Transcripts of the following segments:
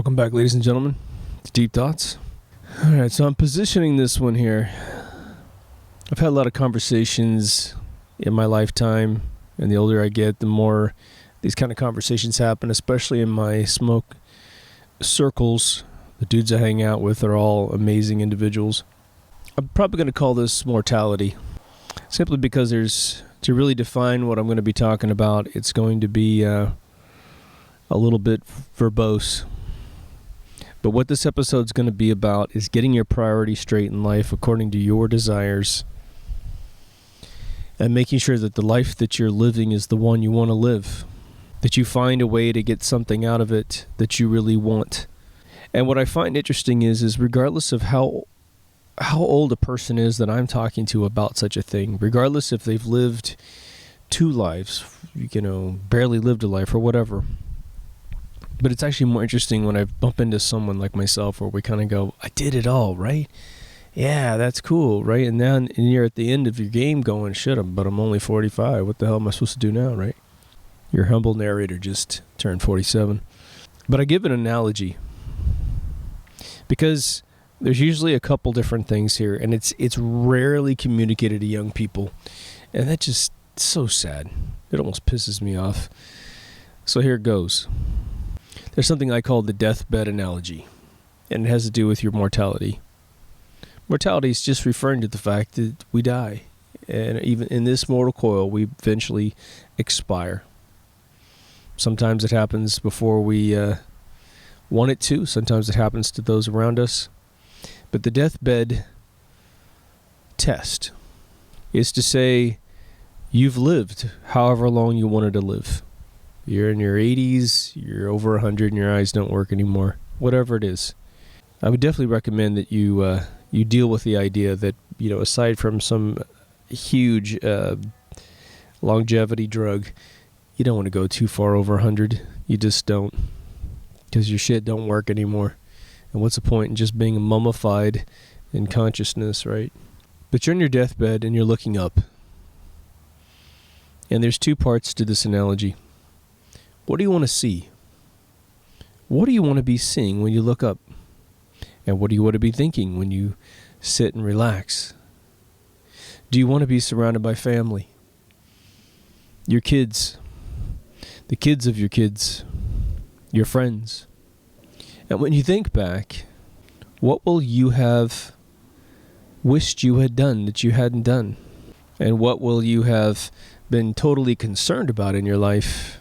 Welcome back, ladies and gentlemen, to Deep Thoughts. All right, so I'm positioning this one here. I've had a lot of conversations in my lifetime, and the older I get, the more these kind of conversations happen, especially in my smoke circles. The dudes I hang out with are all amazing individuals. I'm probably going to call this Mortality, simply because to really define what I'm going to be talking about, it's going to be a little bit verbose. But what this episode's going to be about is getting your priorities straight in life according to your desires and making sure that the life that you're living is the one you want to live, that you find a way to get something out of it that you really want. And what I find interesting is regardless of how old a person is that I'm talking to about such a thing, regardless if they've lived 2 lives, barely lived a life or whatever, but it's actually more interesting when I bump into someone like myself where we kind of go, I did it all, right? Yeah, that's cool, right? And then you're at the end of your game going, shit, but I'm only 45. What the hell am I supposed to do now, right? Your humble narrator just turned 47. But I give an analogy because there's usually a couple different things here, and it's rarely communicated to young people. And that's just so sad. It almost pisses me off. So here it goes. There's something I call the deathbed analogy, and it has to do with your mortality. Mortality is just referring to the fact that we die, and even in this mortal coil, we eventually expire. Sometimes it happens before we want it to. Sometimes it happens to those around us. But the deathbed test is to say you've lived however long you wanted to live. You're in your 80s, you're over 100 and your eyes don't work anymore. Whatever it is. I would definitely recommend that you deal with the idea that, aside from some huge longevity drug, you don't want to go too far over 100. You just don't. Because your shit don't work anymore. And what's the point in just being mummified in consciousness, right? But you're on your deathbed and you're looking up. And there's 2 parts to this analogy. What do you want to see? What do you want to be seeing when you look up? And what do you want to be thinking when you sit and relax? Do you want to be surrounded by family? Your kids, the kids of your kids, your friends. And when you think back, what will you have wished you had done that you hadn't done? And what will you have been totally concerned about in your life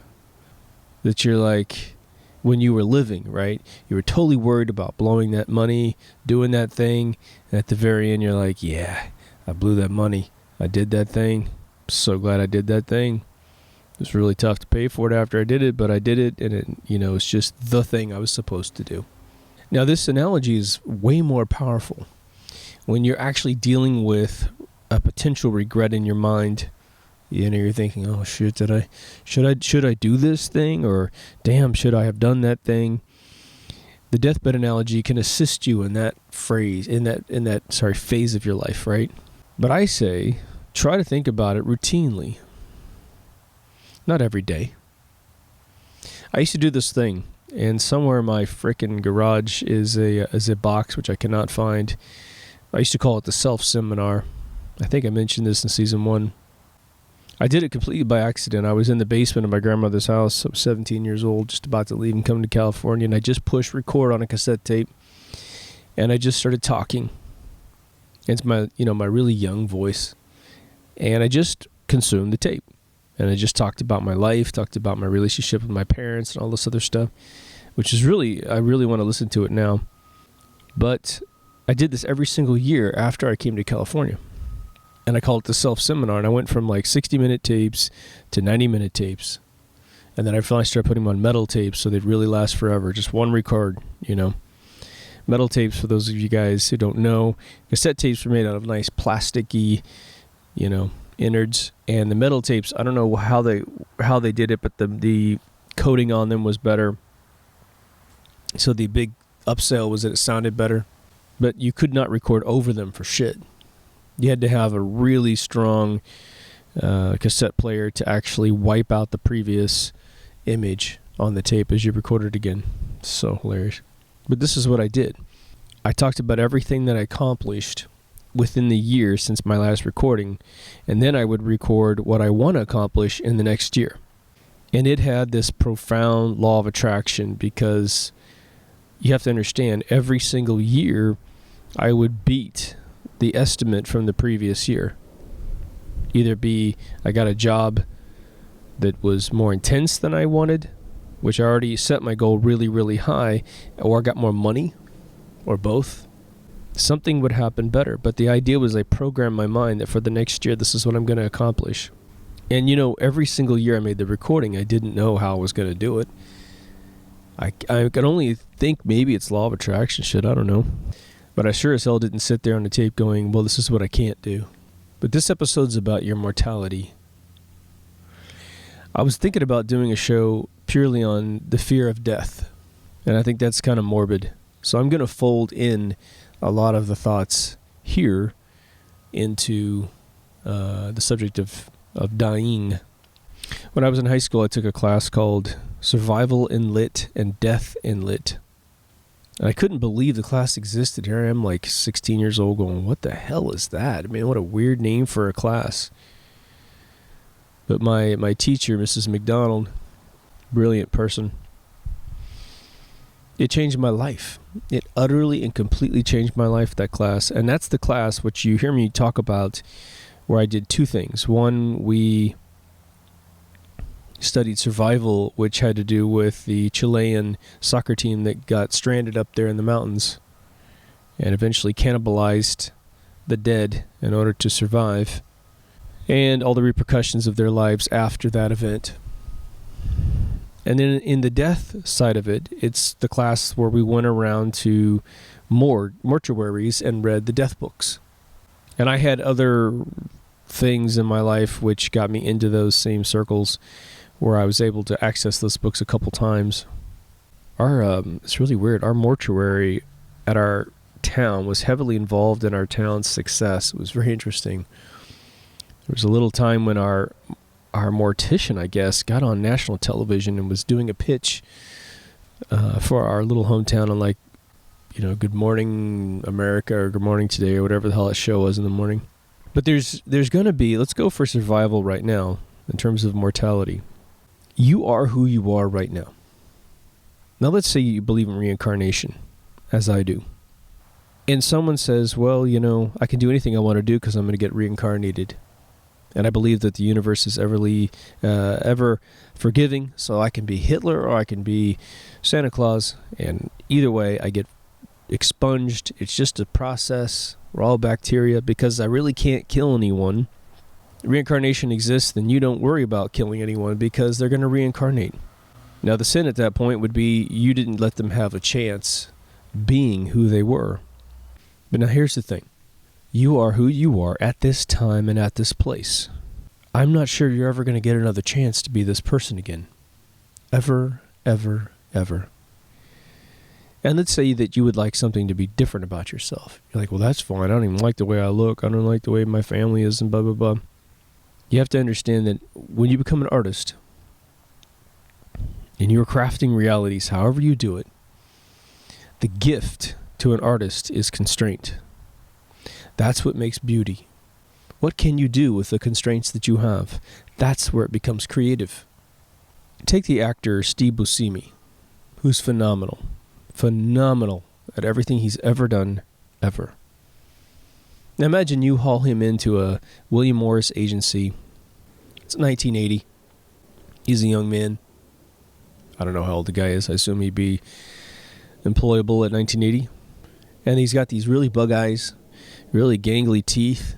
that you're like, when you were living, right? You were totally worried about blowing that money, doing that thing. And at the very end, you're like, yeah, I blew that money. I did that thing. So glad I did that thing. It was really tough to pay for it after I did it, but I did it. And it, it's just the thing I was supposed to do. Now, this analogy is way more powerful when you're actually dealing with a potential regret in your mind. You're thinking, oh shit, should I do this thing? Or damn, should I have done that thing? The deathbed analogy can assist you in that phase of your life, right? But I say, try to think about it routinely. Not every day. I used to do this thing, and somewhere in my frickin' garage is a box which I cannot find. I used to call it the self-seminar. I think I mentioned this in season 1. I did it completely by accident. I was in the basement of my grandmother's house. I was 17 years old, just about to leave and come to California, and I just pushed record on a cassette tape, and I just started talking. It's my really young voice, and I just consumed the tape, and I just talked about my life, talked about my relationship with my parents, and all this other stuff, which is I really want to listen to it now. But I did this every single year after I came to California. And I called it the self-seminar, and I went from like 60-minute tapes to 90-minute tapes. And then I finally started putting them on metal tapes so they'd really last forever. Just one record, Metal tapes, for those of you guys who don't know, cassette tapes were made out of nice plasticky, innards. And the metal tapes, I don't know how they did it, but the coating on them was better. So the big upsell was that it sounded better. But you could not record over them for shit. You had to have a really strong cassette player to actually wipe out the previous image on the tape as you record it again. So hilarious. But this is what I did. I talked about everything that I accomplished within the year since my last recording, and then I would record what I want to accomplish in the next year. And it had this profound law of attraction, because you have to understand, every single year I would beat the estimate from the previous year. Either be I got a job that was more intense than I wanted, which I already set my goal really, really high, or I got more money, or both. Something would happen better. But the idea was I programmed my mind that for the next year, this is what I'm going to accomplish. And every single year I made the recording, I didn't know how I was going to do it. I could only think maybe it's law of attraction shit, I don't know. But I sure as hell didn't sit there on the tape going, well, this is what I can't do. But this episode's about your mortality. I was thinking about doing a show purely on the fear of death. And I think that's kind of morbid. So I'm going to fold in a lot of the thoughts here into the subject of dying. When I was in high school, I took a class called Survival in Lit and Death in Lit. And I couldn't believe the class existed. Here I am, like 16 years old, going, what the hell is that? I mean, what a weird name for a class. But my teacher, Mrs. McDonald, brilliant person, it changed my life. It utterly and completely changed my life, that class. And that's the class which you hear me talk about, where I did two things. One, we studied survival, which had to do with the Chilean soccer team that got stranded up there in the mountains and eventually cannibalized the dead in order to survive, and all the repercussions of their lives after that event. And then in the death side of it, it's the class where we went around to mortuaries and read the death books. And I had other things in my life which got me into those same circles, where I was able to access those books a couple times. It's really weird. Our mortuary at our town was heavily involved in our town's success. It was very interesting. There was a little time when our mortician, I guess, got on national television and was doing a pitch for our little hometown on, like, Good Morning America or Good Morning Today or whatever the hell that show was in the morning. But there's going to be, let's go for survival right now in terms of mortality. You are who you are right now. Now let's say you believe in reincarnation, as I do. And someone says, well, I can do anything I want to do because I'm going to get reincarnated. And I believe that the universe is ever forgiving, so I can be Hitler or I can be Santa Claus. And either way, I get expunged. It's just a process. We're all bacteria, because I really can't kill anyone. Reincarnation exists, then you don't worry about killing anyone because they're going to reincarnate. Now, the sin at that point would be you didn't let them have a chance being who they were. But now here's the thing. You are who you are at this time and at this place. I'm not sure you're ever going to get another chance to be this person again. Ever, ever, ever. And let's say that you would like something to be different about yourself. You're like, well, that's fine. I don't even like the way I look. I don't like the way my family is and blah, blah, blah. You have to understand that when you become an artist and you're crafting realities, however you do it, the gift to an artist is constraint. That's what makes beauty. What can you do with the constraints that you have? That's where it becomes creative. Take the actor Steve Buscemi, who's phenomenal at everything he's ever done, ever. Now imagine you haul him into a William Morris agency. It's 1980. He's a young man. I don't know how old the guy is. I assume he'd be employable at 1980. And he's got these really bug eyes, really gangly teeth.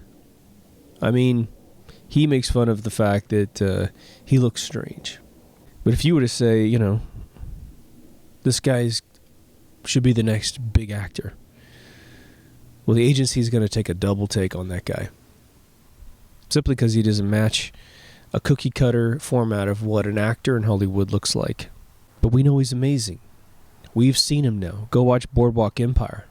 I mean, he makes fun of the fact that he looks strange. But if you were to say, this guy should be the next big actor, well, the agency's going to take a double take on that guy. Simply because he doesn't match a cookie cutter format of what an actor in Hollywood looks like. But we know he's amazing. We've seen him now. Go watch Boardwalk Empire.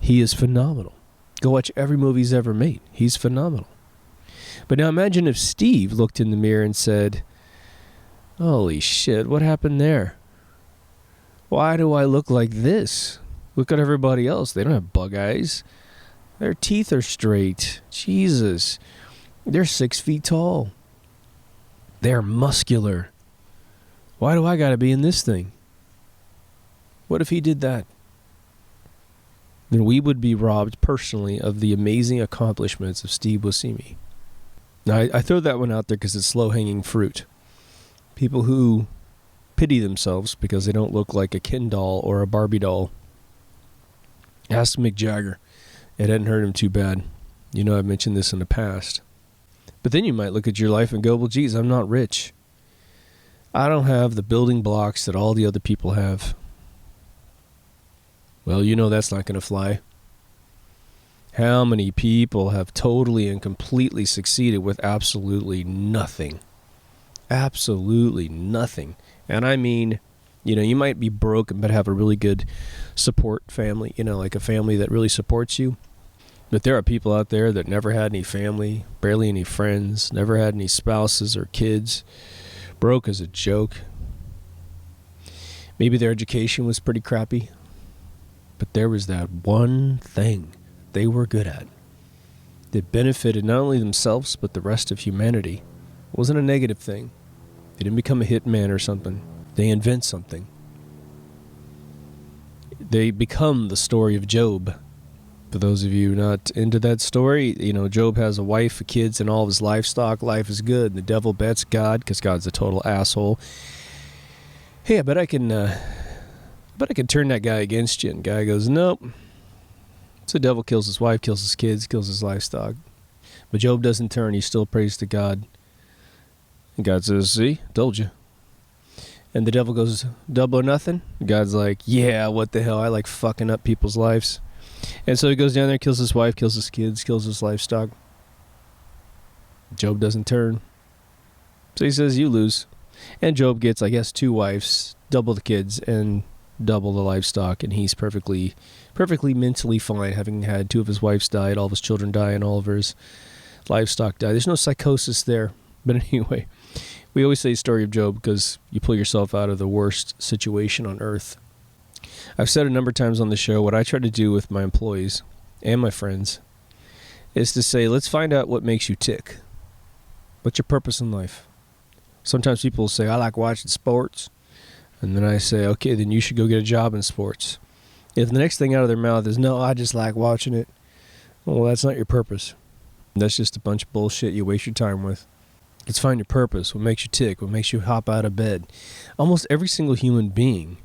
He is phenomenal. Go watch every movie he's ever made. He's phenomenal. But now imagine if Steve looked in the mirror and said, holy shit, what happened there? Why do I look like this? Look at everybody else. They don't have bug eyes. Their teeth are straight. Jesus. They're 6 feet tall. They're muscular. Why do I gotta be in this thing? What if he did that? Then we would be robbed personally of the amazing accomplishments of Steve Buscemi. Now, I throw that one out there because it's low-hanging fruit. People who pity themselves because they don't look like a Ken doll or a Barbie doll. Ask Mick Jagger. It hadn't hurt him too bad. You know, I've mentioned this in the past. But then you might look at your life and go, well, geez, I'm not rich. I don't have the building blocks that all the other people have. Well, you know that's not going to fly. How many people have totally and completely succeeded with absolutely nothing? Absolutely nothing. And I mean, you might be broke but have a really good support family, like a family that really supports you. But there are people out there that never had any family, barely any friends, never had any spouses or kids, broke as a joke. Maybe their education was pretty crappy, but there was that one thing they were good at that benefited not only themselves, but the rest of humanity. It wasn't a negative thing. They didn't become a hitman or something. They invent something. They become the story of Job. For those of you not into that story, Job has a wife, kids, and all of his livestock. Life is good. The devil bets God because God's a total asshole. Hey, I bet I can turn that guy against you. And the guy goes, nope. So the devil kills his wife, kills his kids, kills his livestock. But Job doesn't turn. He still prays to God. And God says, see, told you. And the devil goes, double or nothing? God's like, yeah, what the hell? I like fucking up people's lives. And so he goes down there, kills his wife, kills his kids, kills his livestock. Job doesn't turn. So he says, you lose. And Job gets, 2 wives, double the kids, and double the livestock. And he's perfectly mentally fine, having had 2 of his wives died, all of his children die, and all of his livestock die. There's no psychosis there. But anyway, we always say story of Job because you pull yourself out of the worst situation on earth. I've said a number of times on the show, what I try to do with my employees and my friends is to say, let's find out what makes you tick. What's your purpose in life? Sometimes people will say, I like watching sports. And then I say, okay, then you should go get a job in sports. If the next thing out of their mouth is, no, I just like watching it. Well, that's not your purpose. That's just a bunch of bullshit you waste your time with. Let's find your purpose, what makes you tick, what makes you hop out of bed. Almost every single human being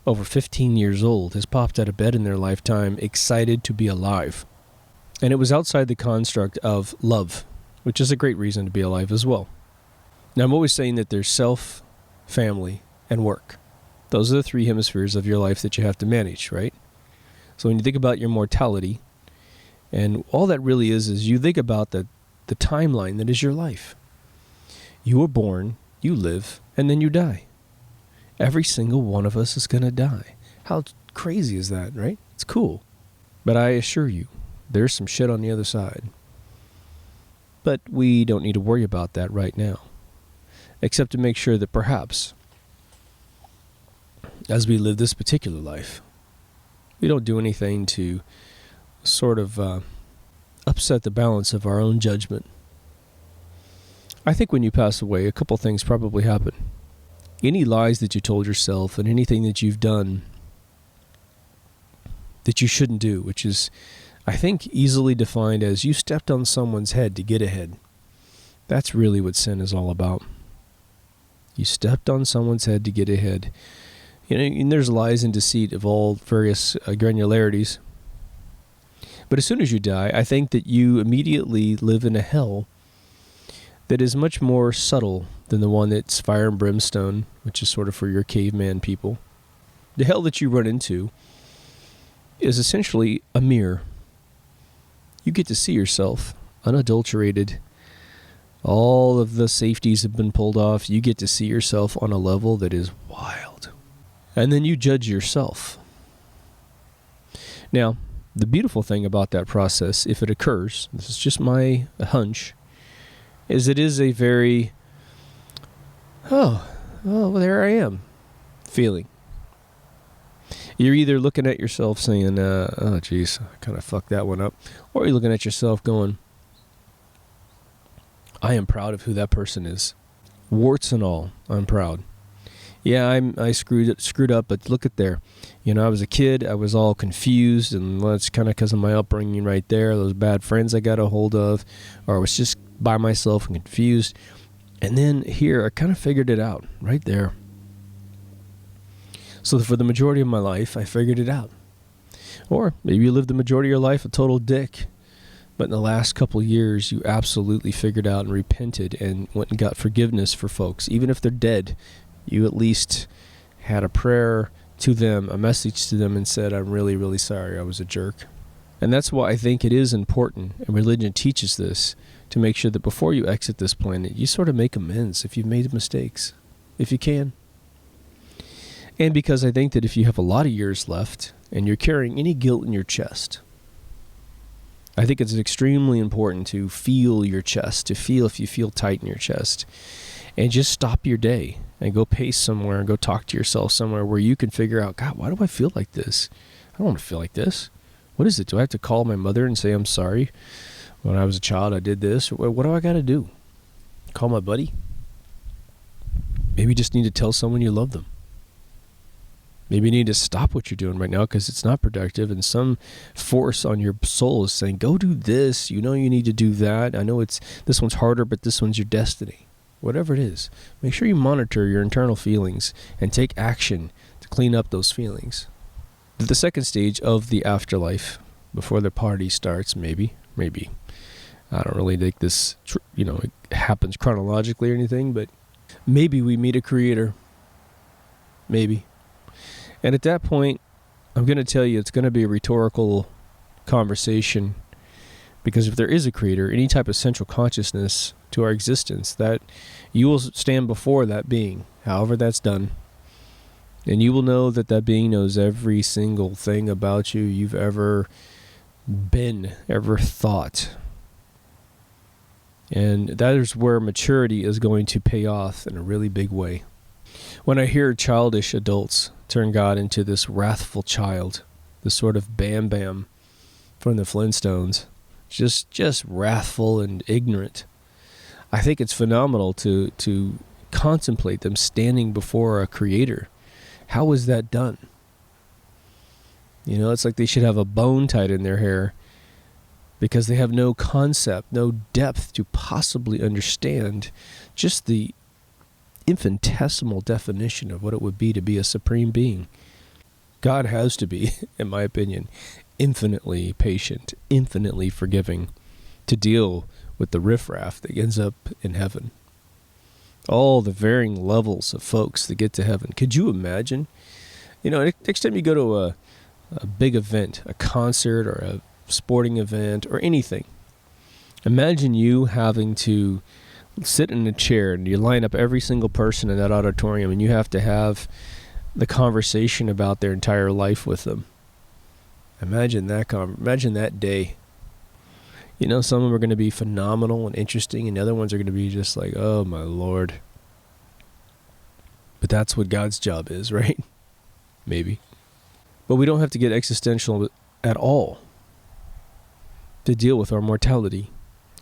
over 15 years old has popped out of bed in their lifetime excited to be alive. And it was outside the construct of love, which is a great reason to be alive as well. Now, I'm always saying that there's self, family, and work. Those are the 3 hemispheres of your life that you have to manage, right? So when you think about your mortality, and all that really is you think about the timeline that is your life. You were born, you live, and then you die. Every single one of us is going to die. How crazy is that, right? It's cool. But I assure you, there's some shit on the other side. But we don't need to worry about that right now. Except to make sure that perhaps, as we live this particular life, we don't do anything to sort of upset the balance of our own judgment. I think when you pass away, a couple things probably happen. Any lies that you told yourself and anything that you've done that you shouldn't do, which is, I think, easily defined as you stepped on someone's head to get ahead. That's really what sin is all about. You stepped on someone's head to get ahead. And there's lies and deceit of all various granularities. But as soon as you die, I think that you immediately live in a hell that is much more subtle than the one that's fire and brimstone, which is sort of for your caveman people. The hell that you run into is essentially a mirror. You get to see yourself unadulterated. All of the safeties have been pulled off. You get to see yourself on a level that is wild. And then you judge yourself. Now, the beautiful thing about that process, if it occurs, this is just my hunch, is it is a very, well, there I am feeling. You're either looking at yourself saying, oh, geez, I kind of fucked that one up. Or you're looking at yourself going, I am proud of who that person is. Warts and all, I'm proud. Yeah, I screwed up, but look at there. I was a kid, I was all confused, and that's kind of because of my upbringing right there, those bad friends I got a hold of, or I was just by myself and confused. And then here, I kind of figured it out right there. So for the majority of my life, I figured it out. Or maybe you lived the majority of your life a total dick, but in the last couple of years, you absolutely figured out and repented and went and got forgiveness for folks. Even if they're dead, you at least had a prayer to them, a message to them, and said, I'm really, really sorry, I was a jerk. And that's why I think it is important, and religion teaches this, to make sure that before you exit this planet, you sort of make amends if you've made mistakes, if you can. And because I think that if you have a lot of years left, and you're carrying any guilt in your chest, I think it's extremely important to feel your chest, to feel if you feel tight in your chest, and just stop your day and go pace somewhere and go talk to yourself somewhere where you can figure out, God, why do I feel like this? I don't want to feel like this. What is it? Do I have to call my mother and say I'm sorry? When I was a child, I did this. What do I got to do? Call my buddy? Maybe you just need to tell someone you love them. Maybe you need to stop what you're doing right now because it's not productive, and some force on your soul is saying, go do this. You need to do that. I know this one's harder, but this one's your destiny. Whatever it is, make sure you monitor your internal feelings and take action to clean up those feelings. The second stage of the afterlife, before the party starts, maybe. I don't really think this, it happens chronologically or anything, but maybe we meet a creator. Maybe. And at that point, I'm going to tell you it's going to be a rhetorical conversation, because if there is a creator, any type of central consciousness to our existence, that you will stand before that being, however that's done, and you will know that that being knows every single thing about you you've ever been, ever thought. And that is where maturity is going to pay off in a really big way. When I hear childish adults turn God into this wrathful child, this sort of Bam Bam from the Flintstones, just wrathful and ignorant, I think it's phenomenal to contemplate them standing before a creator. How is that done? It's like they should have a bone tied in their hair because they have no concept, no depth to possibly understand just the infinitesimal definition of what it would be to be a supreme being. God has to be, in my opinion, infinitely patient, infinitely forgiving to deal with the riffraff that ends up in heaven. All the varying levels of folks that get to heaven. Could you imagine? Next time you go to a big event, a concert or a sporting event or anything, imagine you having to sit in a chair and you line up every single person in that auditorium and you have to have the conversation about their entire life with them. Imagine that day. Some of them are going to be phenomenal and interesting, and the other ones are going to be just like, oh my Lord. But that's what God's job is, right? Maybe. But we don't have to get existential at all to deal with our mortality.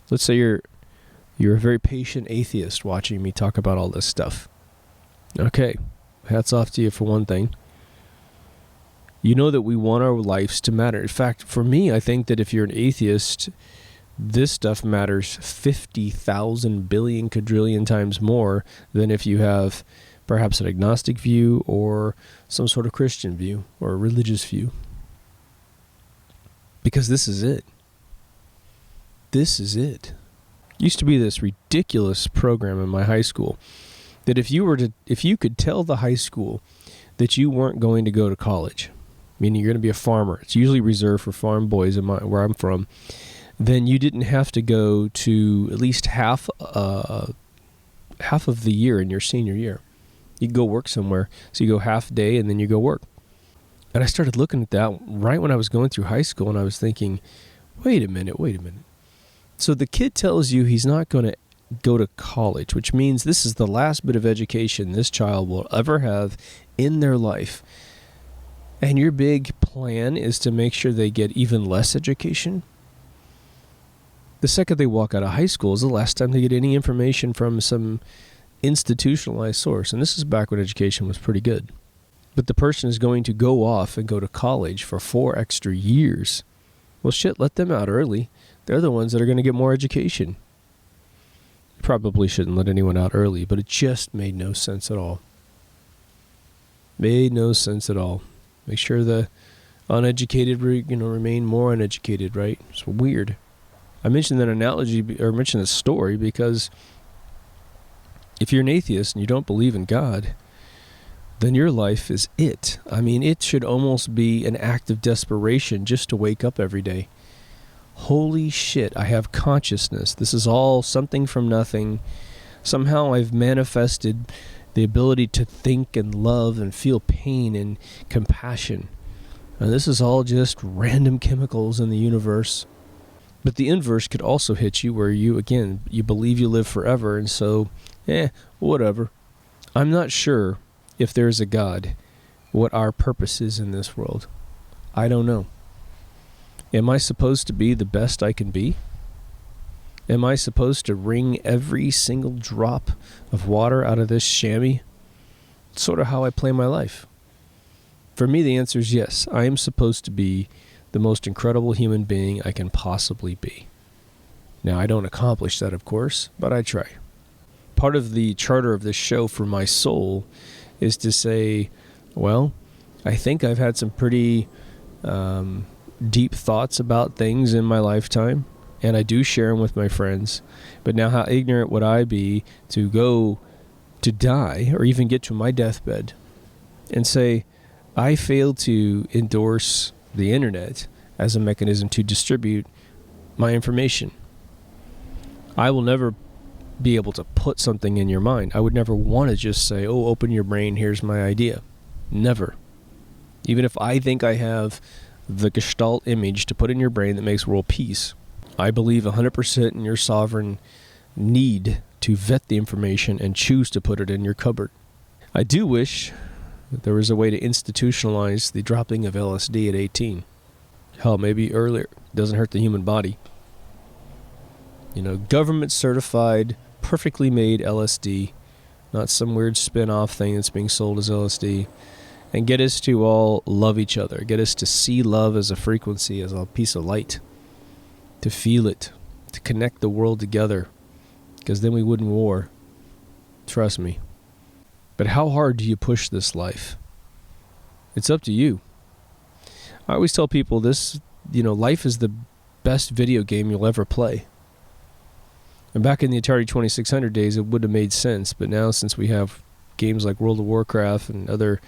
Let's say you're a very patient atheist watching me talk about all this stuff. Okay, hats off to you for one thing. You know that we want our lives to matter. In fact, for me, I think that if you're an atheist, this stuff matters 50,000 billion quadrillion times more than if you have perhaps an agnostic view or some sort of Christian view or a religious view. Because this is it. This is it. Used to be this ridiculous program in my high school that if you could tell the high school that you weren't going to go to college, meaning you're going to be a farmer, it's usually reserved for farm boys where I'm from, then you didn't have to go to at least half of the year in your senior year. You go work somewhere. So you go half a day and then you go work. And I started looking at that right when I was going through high school, and I was thinking, wait a minute. So the kid tells you he's not going to go to college, which means this is the last bit of education this child will ever have in their life. and your big plan is to make sure they get even less education, the second they walk out of high school is the last time they get any information from some institutionalized source. And this is back when education was pretty good. But the person is going to go off and go to college for 4 extra years. Well, shit, let them out early. They're the ones that are going to get more education. You probably shouldn't let anyone out early, but it just made no sense at all. Made no sense at all. Make sure the uneducated remain more uneducated, right? It's weird. I mentioned that analogy, or mentioned a story, because if you're an atheist and you don't believe in God, then your life is it. I mean, it should almost be an act of desperation just to wake up every day. Holy shit, I have consciousness. This is all something from nothing. Somehow I've manifested the ability to think and love and feel pain and compassion. And this is all just random chemicals in the universe. But the inverse could also hit you, where you believe you live forever, and so, whatever. I'm not sure, if there is a God, what our purpose is in this world. I don't know. Am I supposed to be the best I can be? Am I supposed to wring every single drop of water out of this chamois? It's sort of how I play my life. For me, the answer is yes. I am supposed to be the most incredible human being I can possibly be. Now, I don't accomplish that, of course, but I try. Part of the charter of this show for my soul is to say, well, I think I've had some pretty deep thoughts about things in my lifetime, and I do share them with my friends. But now, how ignorant would I be to go to die, or even get to my deathbed, and say, I failed to endorse the internet as a mechanism to distribute my information. I will never be able to put something in your mind. I would never want to just say, oh, open your brain, here's my idea. Never. Even if I think I have the gestalt image to put in your brain that makes world peace, I believe 100% in your sovereign need to vet the information and choose to put it in your cupboard. I do wish that there was a way to institutionalize the dropping of LSD at 18. Hell, maybe earlier. Doesn't hurt the human body. Government certified, perfectly made LSD, not some weird spin-off thing that's being sold as LSD, and get us to all love each other, get us to see love as a frequency, as a piece of light, to feel it, to connect the world together, because then we wouldn't war. Trust me. But how hard do you push this life? It's up to you. I always tell people this, life is the best video game you'll ever play. And back in the Atari 2600 days, it would have made sense. But now, since we have games like World of Warcraft and other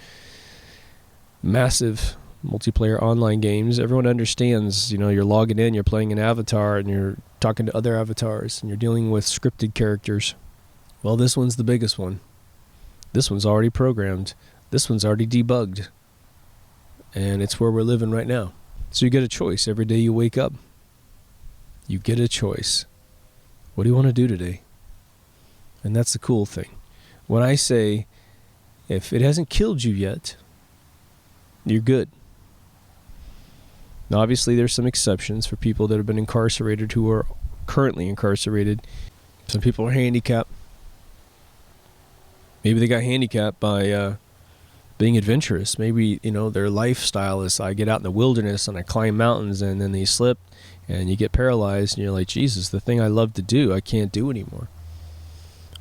massive multiplayer online games, everyone understands, you're logging in, you're playing an avatar, and you're talking to other avatars, and you're dealing with scripted characters. Well, this one's the biggest one. This one's already programmed. This one's already debugged. And it's where we're living right now. So you get a choice every day you wake up. You get a choice. What do you want to do today? And that's the cool thing. When I say, if it hasn't killed you yet, you're good. Now, obviously, there's some exceptions for people that have been incarcerated, who are currently incarcerated. Some people are handicapped. Maybe they got handicapped by being adventurous. Maybe, their lifestyle is, I get out in the wilderness and I climb mountains, and then they slip and you get paralyzed and you're like, Jesus, the thing I love to do, I can't do anymore.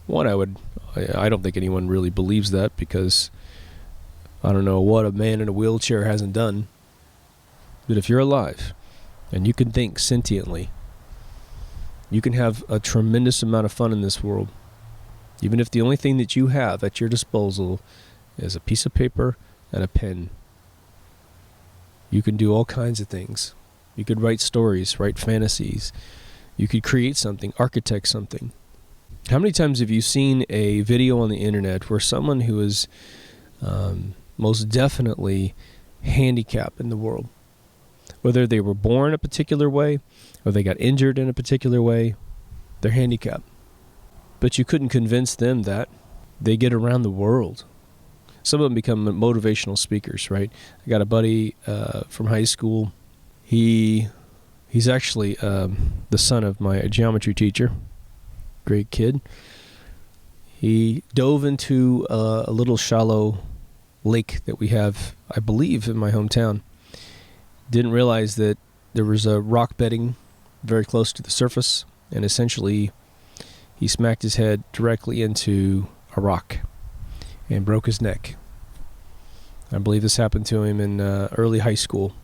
One, I don't think anyone really believes that, because I don't know what a man in a wheelchair hasn't done. But if you're alive and you can think sentiently, you can have a tremendous amount of fun in this world. Even if the only thing that you have at your disposal is a piece of paper and a pen. You can do all kinds of things. You could write stories, write fantasies. You could create something, architect something. How many times have you seen a video on the internet where someone who is most definitely handicapped in the world, whether they were born a particular way or they got injured in a particular way, they're handicapped. But you couldn't convince them that they get around the world. Some of them become motivational speakers, right? I got a buddy from high school. He's actually the son of my geometry teacher. Great kid. He dove into a little shallow lake that we have, I believe, in my hometown. Didn't realize that there was a rock bedding very close to the surface, and essentially he smacked his head directly into a rock and broke his neck. I believe this happened to him in early high school.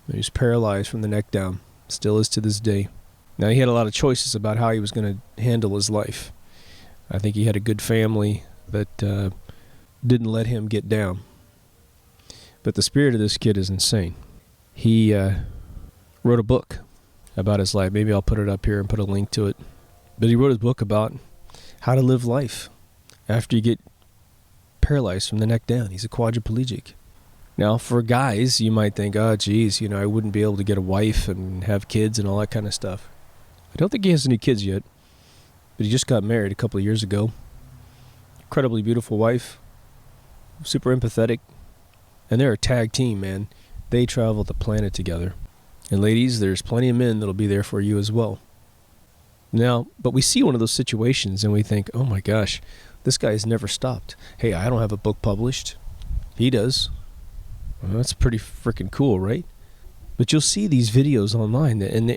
He was paralyzed from the neck down, still is to this day. Now, he had a lot of choices about how he was going to handle his life. I think he had a good family that didn't let him get down. But the spirit of this kid is insane. He wrote a book about his life. Maybe I'll put it up here and put a link to it. But he wrote his book about how to live life after you get paralyzed from the neck down. He's a quadriplegic. Now, for guys, you might think, oh, geez, I wouldn't be able to get a wife and have kids and all that kind of stuff. I don't think he has any kids yet, but he just got married a couple of years ago. Incredibly beautiful wife, super empathetic, and they're a tag team, man. They travel the planet together. And ladies, there's plenty of men that'll be there for you as well. Now, but we see one of those situations and we think, oh my gosh, this guy's never stopped. Hey, I don't have a book published. He does. Well, that's pretty freaking cool, right? But you'll see these videos online, and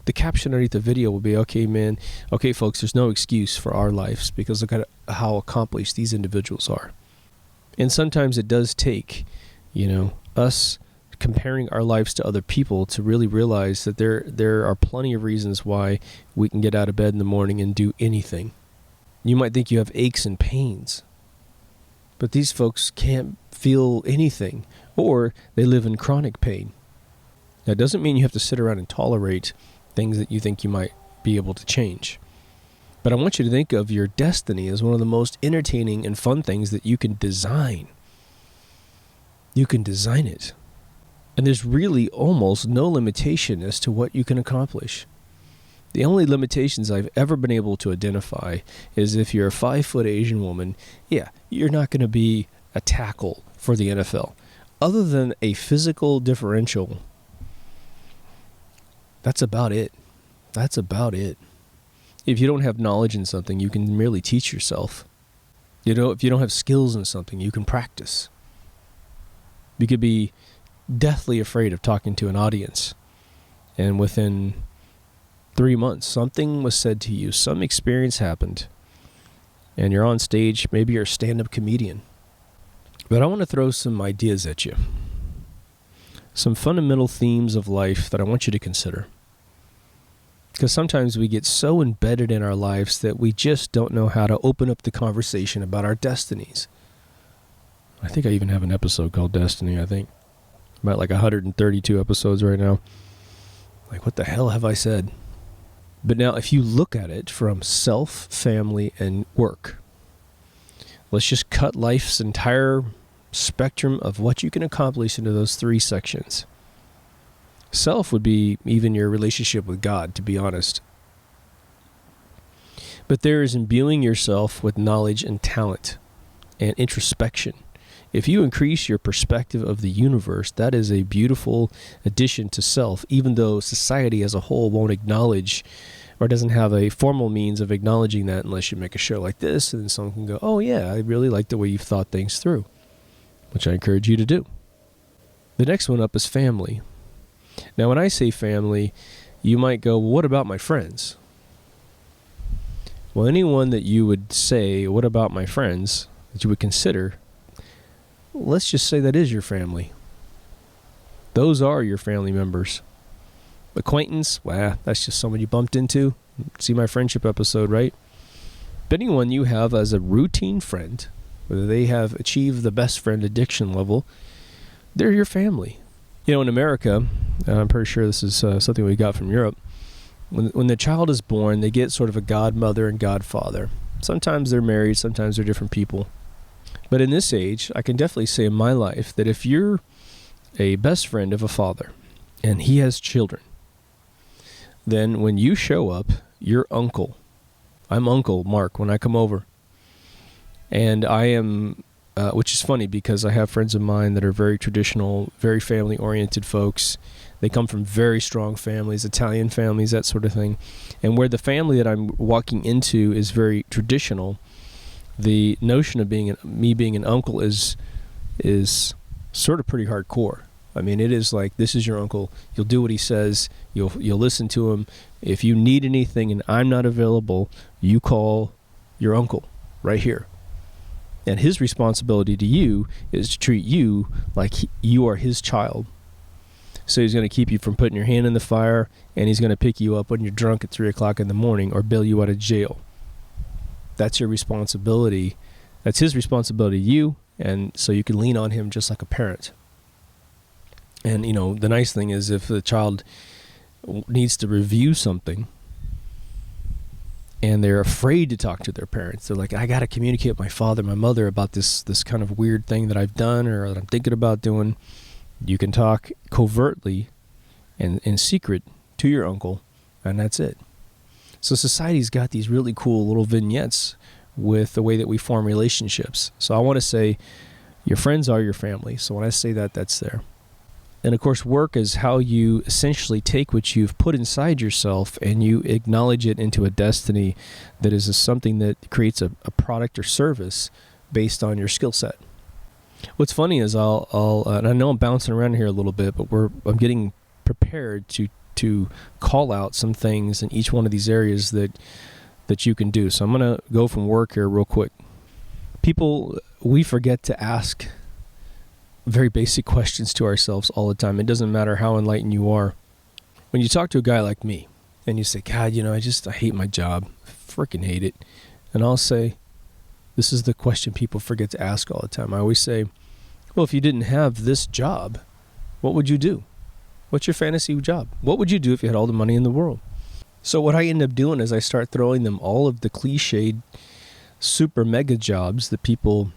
the caption underneath the video will be, okay, folks, there's no excuse for our lives because look at how accomplished these individuals are. And sometimes it does take, us comparing our lives to other people to really realize that there are plenty of reasons why we can get out of bed in the morning and do anything. You might think you have aches and pains, but these folks can't feel anything, or they live in chronic pain. That doesn't mean you have to sit around and tolerate things that you think you might be able to change. But I want you to think of your destiny as one of the most entertaining and fun things that you can design. You can design it. And there's really almost no limitation as to what you can accomplish. The only limitations I've ever been able to identify is if you're a 5-foot Asian woman, you're not going to be a tackle for the NFL. Other than a physical differential, that's about it. That's about it. If you don't have knowledge in something, you can merely teach yourself. If you don't have skills in something, you can practice. You could be deathly afraid of talking to an audience, and within 3 months, something was said to you, some experience happened, and you're on stage, maybe you're a stand-up comedian. But I want to throw some ideas at you. Some fundamental themes of life that I want you to consider. Because sometimes we get so embedded in our lives that we just don't know how to open up the conversation about our destinies. I think I even have an episode called Destiny, I think. About like 132 episodes right now. Like, what the hell have I said? But now, if you look at it from self, family, and work, let's just cut life's entire spectrum of what you can accomplish into those 3 sections. Self would be even your relationship with God, to be honest. But there is imbuing yourself with knowledge and talent and introspection. If you increase your perspective of the universe, that is a beautiful addition to self, even though society as a whole won't acknowledge or doesn't have a formal means of acknowledging that unless you make a show like this, and someone can go, oh yeah, I really like the way you've thought things through, which I encourage you to do. The next one up is family. Now, when I say family, you might go, well, what about my friends? Well, anyone that you would say, what about my friends, that you would consider, let's just say that is your family. Those are your family members. Acquaintance, that's just someone you bumped into. See my friendship episode, right? But anyone you have as a routine friend, whether they have achieved the best friend addiction level, they're your family. In America, I'm pretty sure this is something we got from Europe. When the child is born, they get sort of a godmother and godfather. Sometimes they're married, sometimes they're different people. But in this age, I can definitely say in my life that if you're a best friend of a father and he has children, then when you show up, you're uncle. I'm Uncle Mark when I come over. And I am which is funny because I have friends of mine that are very traditional, very family-oriented folks. They come from very strong families, Italian families, that sort of thing. And where the family that I'm walking into is very traditional, the notion of me being an uncle is sort of pretty hardcore. I mean, it is like, this is your uncle. You'll do what he says. You'll listen to him. If you need anything and I'm not available, you call your uncle right here. And his responsibility to you is to treat you like you are his child. So he's going to keep you from putting your hand in the fire, and he's going to pick you up when you're drunk at 3 o'clock in the morning or bail you out of jail. That's your responsibility. That's his responsibility to you, and so you can lean on him just like a parent. And, you know, the nice thing is if the child needs to review something and they're afraid to talk to their parents, they're like, I got to communicate with my father, my mother about this kind of weird thing that I've done or that I'm thinking about doing. You can talk covertly and in secret to your uncle, and that's it. So society's got these really cool little vignettes with the way that we form relationships. So I want to say your friends are your family. So when I say that, that's there. And of course, work is how you essentially take what you've put inside yourself and you acknowledge it into a destiny that is something that creates a product or service based on your skill set. What's funny is I'll and I know I'm bouncing around here a little bit, but I'm getting prepared to call out some things in each one of these areas that you can do. So I'm going to go from work here real quick. People, we forget to ask very basic questions to ourselves all the time. It doesn't matter how enlightened you are. When you talk to a guy like me and you say, God, you know, I hate my job. I freaking hate it. And I'll say, this is the question people forget to ask all the time. I always say, well, if you didn't have this job, what would you do? What's your fantasy job? What would you do if you had all the money in the world? So what I end up doing is I start throwing them all of the cliched super mega jobs that people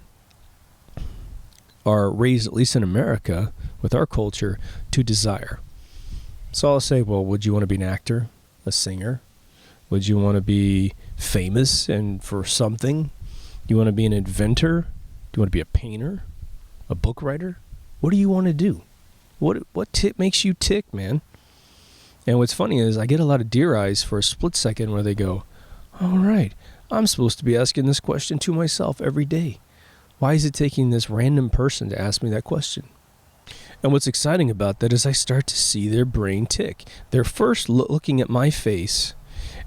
are raised, at least in America, with our culture, to desire. So I'll say, well, would you want to be an actor, a singer? Would you want to be famous and for something? Do you want to be an inventor? Do you want to be a painter? A book writer? What do you want to do? What makes you tick, man? And what's funny is I get a lot of deer eyes for a split second where they go, all right, I'm supposed to be asking this question to myself every day. Why is it taking this random person to ask me that question? And what's exciting about that is I start to see their brain tick. They're first looking at my face,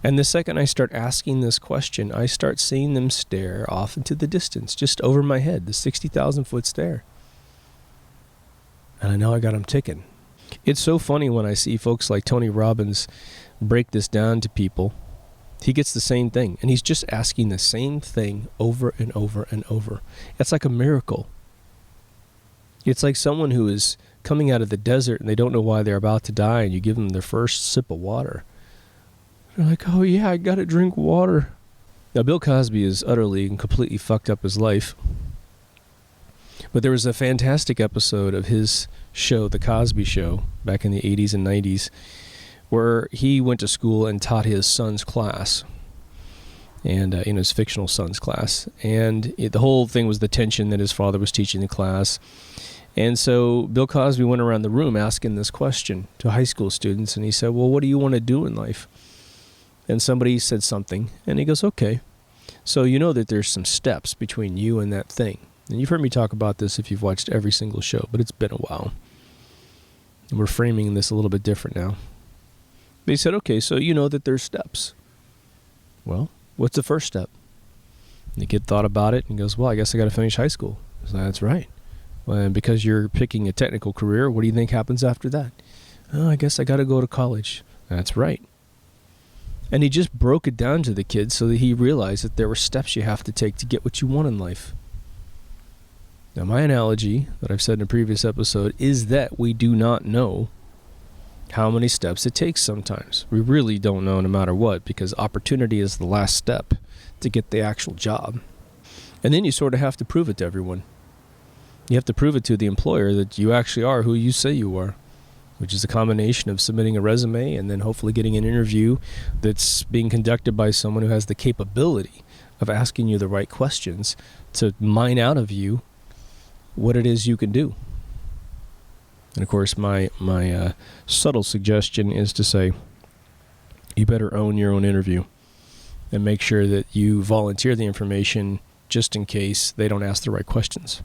and the second I start asking this question, I start seeing them stare off into the distance, just over my head, the 60,000-foot stare. And I know I got them ticking. It's so funny when I see folks like Tony Robbins break this down to people. He gets the same thing, and he's just asking the same thing over and over and over. It's like a miracle. It's like someone who is coming out of the desert and they don't know why they're about to die, and you give them their first sip of water. They're like, oh yeah, I gotta drink water. Now, Bill Cosby has utterly and completely fucked up his life. But there was a fantastic episode of his show, The Cosby Show, back in the 80s and 90s, where he went to school and taught his son's class, and his fictional son's class. And the whole thing was the tension that his father was teaching the class. And so Bill Cosby went around the room asking this question to high school students, and he said, well, what do you want to do in life? And somebody said something, and he goes, okay, so you know that there's some steps between you and that thing. And you've heard me talk about this if you've watched every single show, but it's been a while. And we're framing this a little bit different now. But he said, okay, so you know that there's steps. Well, what's the first step? And the kid thought about it and goes, well, I guess I got to finish high school. I said, that's right. Well, and because you're picking a technical career, what do you think happens after that? Oh, I guess I got to go to college. That's right. And he just broke it down to the kid so that he realized that there were steps you have to take to get what you want in life. Now, my analogy that I've said in a previous episode is that we do not know how many steps it takes sometimes. We really don't know no matter what, because opportunity is the last step to get the actual job. And then you sort of have to prove it to everyone. You have to prove it to the employer that you actually are who you say you are, which is a combination of submitting a resume and then hopefully getting an interview that's being conducted by someone who has the capability of asking you the right questions to mine out of you what it is you can do. And of course, my subtle suggestion is to say, you better own your own interview and make sure that you volunteer the information just in case they don't ask the right questions.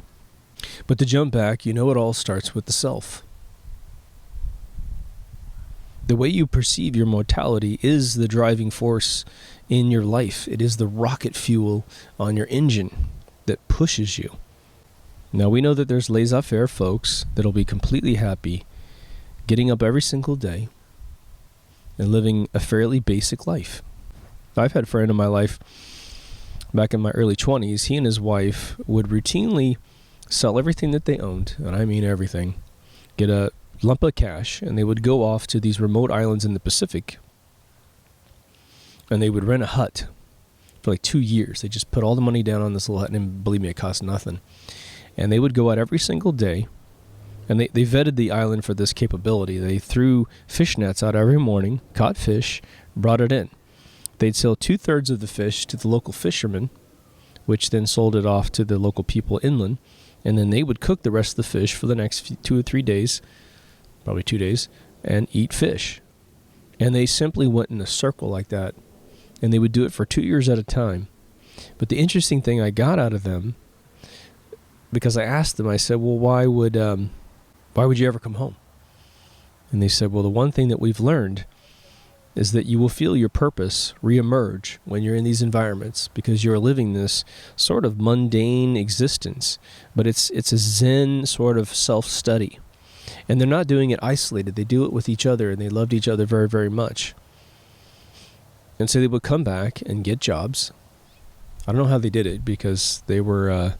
But to jump back, it all starts with the self. The way you perceive your mortality is the driving force in your life. It is the rocket fuel on your engine that pushes you. Now, we know that there's laissez-faire folks that'll be completely happy getting up every single day and living a fairly basic life. I've had a friend in my life back in my early 20s. He and his wife would routinely sell everything that they owned, and I mean everything, get a lump of cash, and they would go off to these remote islands in the Pacific, and they would rent a hut for like 2 years. They just put all the money down on this little hut, and believe me, it cost nothing. And they would go out every single day, and they vetted the island for this capability. They threw fish nets out every morning, caught fish, brought it in. They'd sell 2/3 of the fish to the local fishermen, which then sold it off to the local people inland, and then they would cook the rest of the fish for the next 2 or 3 days, probably 2 days, and eat fish. And they simply went in a circle like that, and they would do it for 2 years at a time. But the interesting thing I got out of them, because I asked them, I said, well, why would you ever come home? And they said, well, the one thing that we've learned is that you will feel your purpose reemerge when you're in these environments, because you're living this sort of mundane existence, but it's a Zen sort of self-study. And they're not doing it isolated. They do it with each other, and they loved each other very, very much. And so they would come back and get jobs. I don't know how they did it, because they were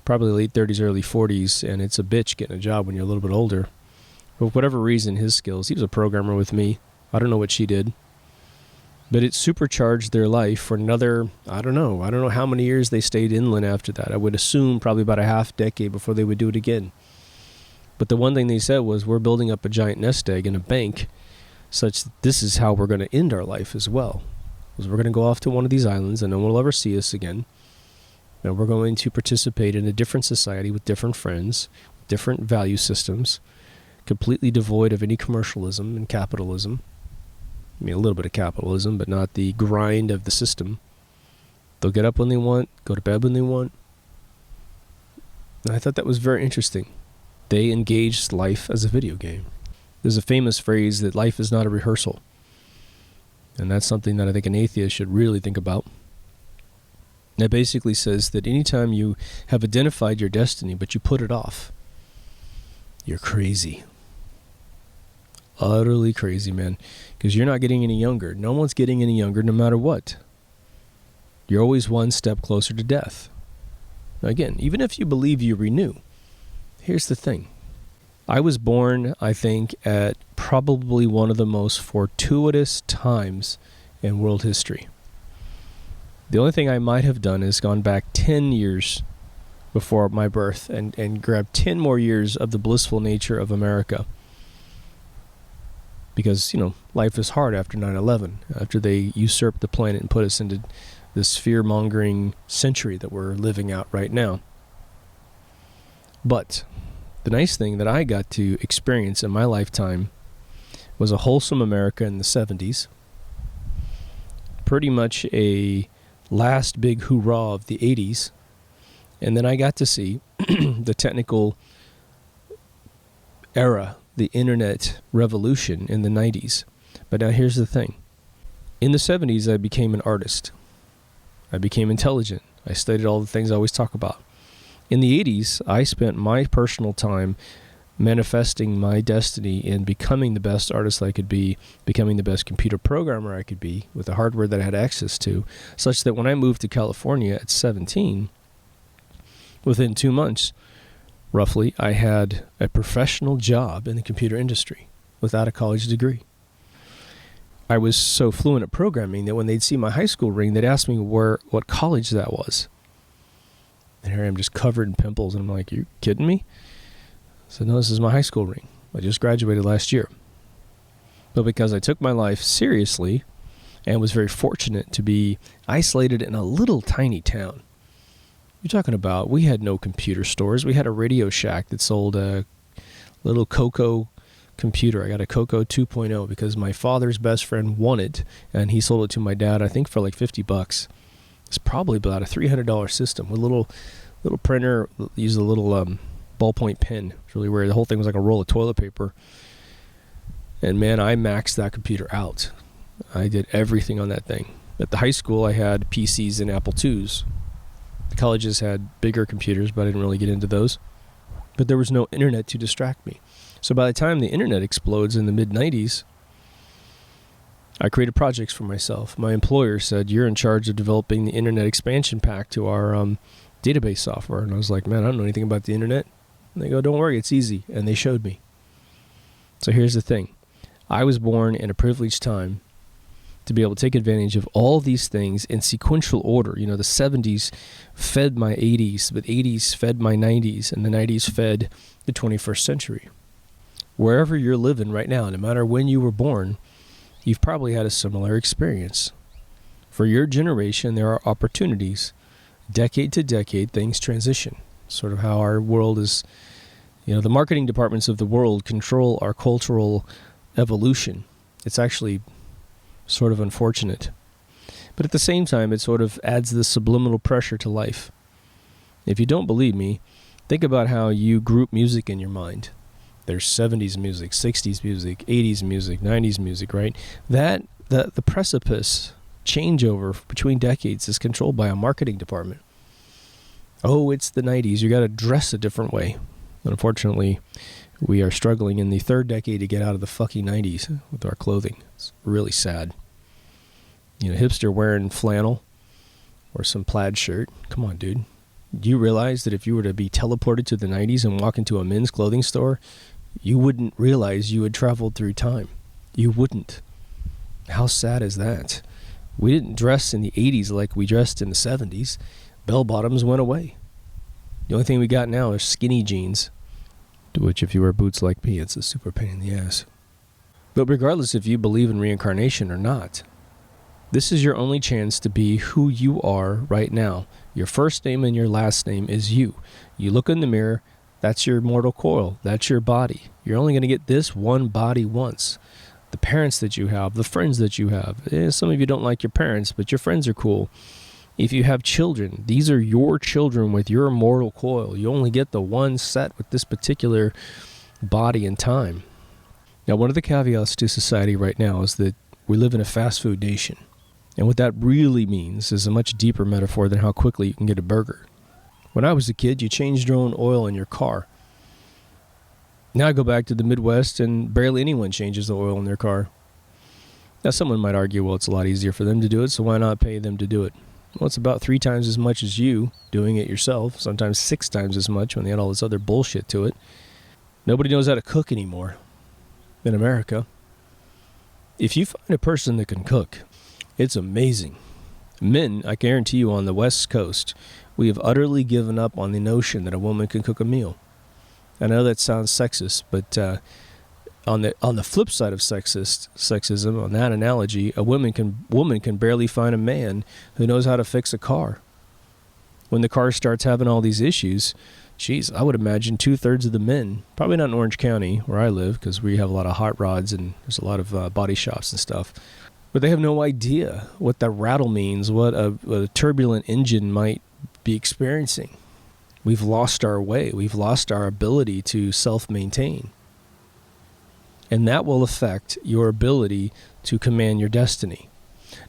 probably late 30s, early 40s, and it's a bitch getting a job when you're a little bit older. For whatever reason, his skills, he was a programmer with me. I don't know what she did. But it supercharged their life for another, I don't know how many years they stayed inland after that. I would assume probably about a half decade before they would do it again. But the one thing they said was, we're building up a giant nest egg in a bank, such that this is how we're going to end our life as well. Because we're going to go off to one of these islands and no one will ever see us again. And we're going to participate in a different society with different friends, different value systems, completely devoid of any commercialism and capitalism. I mean, a little bit of capitalism, but not the grind of the system. They'll get up when they want, go to bed when they want. And I thought that was very interesting. They engaged life as a video game. There's a famous phrase that life is not a rehearsal. And that's something that I think an atheist should really think about. That basically says that anytime you have identified your destiny, but you put it off, you're crazy. Utterly crazy, man. Because you're not getting any younger. No one's getting any younger no matter what. You're always one step closer to death. Now again, even if you believe you renew, here's the thing. I was born, I think, at probably one of the most fortuitous times in world history. The only thing I might have done is gone back 10 years before my birth and grabbed 10 more years of the blissful nature of America. Because, life is hard after 9/11, after they usurped the planet and put us into this fear-mongering century that we're living out right now. But the nice thing that I got to experience in my lifetime was a wholesome America in the 70s. Pretty much a last big hoorah of the 80s. And then I got to see the technical era, the internet revolution in the 90s. But now here's the thing. In the 70s, I became an artist. I became intelligent. I studied all the things I always talk about. In the 80s, I spent my personal time manifesting my destiny in becoming the best artist I could be, becoming the best computer programmer I could be with the hardware that I had access to, such that when I moved to California at 17, within 2 months, roughly, I had a professional job in the computer industry without a college degree. I was so fluent at programming that when they'd see my high school ring, they'd ask me what college that was. And here I am just covered in pimples, and I'm like, you kidding me? I said, no, this is my high school ring. I just graduated last year. But because I took my life seriously and was very fortunate to be isolated in a little tiny town, You're talking about, we had no computer stores. We had a Radio Shack that sold a little Coco computer. I got a Coco 2.0 because my father's best friend won it, and he sold it to my dad, I think, for like $50. It's probably about a $300 system with a little printer. Used a little ballpoint pen. It's really weird. The whole thing was like a roll of toilet paper. And man, I maxed that computer out. I did everything on that thing. At the high school, I had PCs and Apple IIs. The colleges had bigger computers, but I didn't really get into those. But there was no internet to distract me. So by the time the internet explodes in the mid-90s, I created projects for myself. My employer said, you're in charge of developing the internet expansion pack to our database software. And I was like, man, I don't know anything about the internet. And they go, don't worry, it's easy. And they showed me. So here's the thing. I was born in a privileged time to be able to take advantage of all these things in sequential order. You know, the 70s fed my 80s, but 80s fed my 90s, and the 90s fed the 21st century. Wherever you're living right now, no matter when you were born, you've probably had a similar experience. For your generation, there are opportunities. Decade to decade, things transition. Sort of how our world is, you know, the marketing departments of the world control our cultural evolution. It's actually sort of unfortunate. But at the same time, it sort of adds this subliminal pressure to life. If you don't believe me, think about how you group music in your mind. There's 70s music, 60s music, 80s music, 90s music, right? The precipice changeover between decades is controlled by a marketing department. Oh, it's the 90s. You got to dress a different way. Unfortunately, we are struggling in the third decade to get out of the fucking 90s with our clothing. It's really sad. You know, hipster wearing flannel or some plaid shirt. Come on, dude. Do you realize that if you were to be teleported to the 90s and walk into a men's clothing store, you wouldn't realize you had traveled through time? You wouldn't. How sad is that? We didn't dress in the 80s like we dressed in the 70s. Bell bottoms went away. The only thing we got now is skinny jeans, which if you wear boots like me, it's a super pain in the ass. But regardless if you believe in reincarnation or not, this is your only chance to be who you are right now. Your first name and your last name is you. You look in the mirror, that's your mortal coil. That's your body. You're only going to get this one body once. The parents that you have, the friends that you have. Some of you don't like your parents, but your friends are cool. If you have children, these are your children with your mortal coil. You only get the one set with this particular body and time. Now, one of the caveats to society right now is that we live in a fast food nation. And what that really means is a much deeper metaphor than how quickly you can get a burger. When I was a kid, you changed your own oil in your car. Now I go back to the Midwest and barely anyone changes the oil in their car. Now someone might argue, well, it's a lot easier for them to do it, so why not pay them to do it? Well, it's about 3 times as much as you doing it yourself, sometimes 6 times as much when they add all this other bullshit to it. Nobody knows how to cook anymore in America. If you find a person that can cook, it's amazing. Men, I guarantee you, on the West Coast, we have utterly given up on the notion that a woman can cook a meal. I know that sounds sexist, but on the flip side of sexism, on that analogy, a woman can barely find a man who knows how to fix a car. When the car starts having all these issues, geez, I would imagine 2/3 of the men, probably not in Orange County where I live, because we have a lot of hot rods and there's a lot of body shops and stuff, but they have no idea what that rattle means, what a turbulent engine might be experiencing. We've lost our way. We've lost our ability to self-maintain. And that will affect your ability to command your destiny.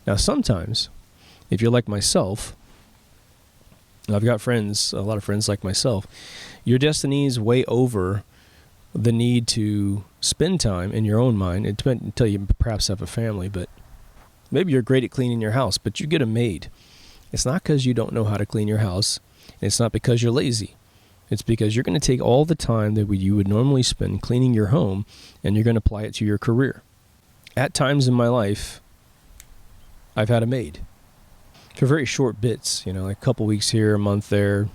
Now, sometimes, if you're like myself, I've got friends, a lot of friends like myself, your destiny is way over the need to spend time in your own mind. It depends until you perhaps have a family, but maybe you're great at cleaning your house, but you get a maid. It's not because you don't know how to clean your house. It's not because you're lazy. It's because you're going to take all the time that you would normally spend cleaning your home and you're going to apply it to your career. At times in my life, I've had a maid. For very short bits, like a couple weeks here, a month there.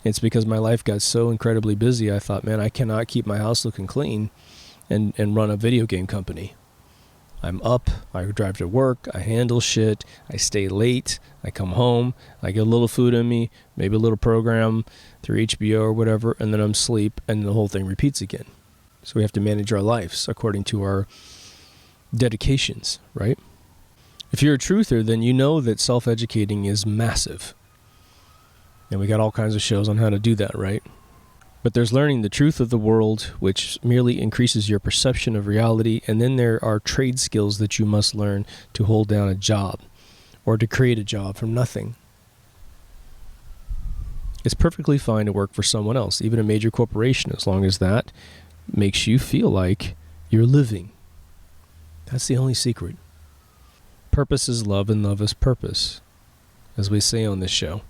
It's because my life got so incredibly busy, I thought, man, I cannot keep my house looking clean and run a video game company. I'm up, I drive to work, I handle shit, I stay late, I come home, I get a little food in me, maybe a little program through HBO or whatever, and then I'm asleep, and the whole thing repeats again. So we have to manage our lives according to our dedications, right? If you're a truther, then you know that self-educating is massive. And we got all kinds of shows on how to do that, right? But there's learning the truth of the world, which merely increases your perception of reality. And then there are trade skills that you must learn to hold down a job or to create a job from nothing. It's perfectly fine to work for someone else, even a major corporation, as long as that makes you feel like you're living. That's the only secret. Purpose is love, and love is purpose, as we say on this show.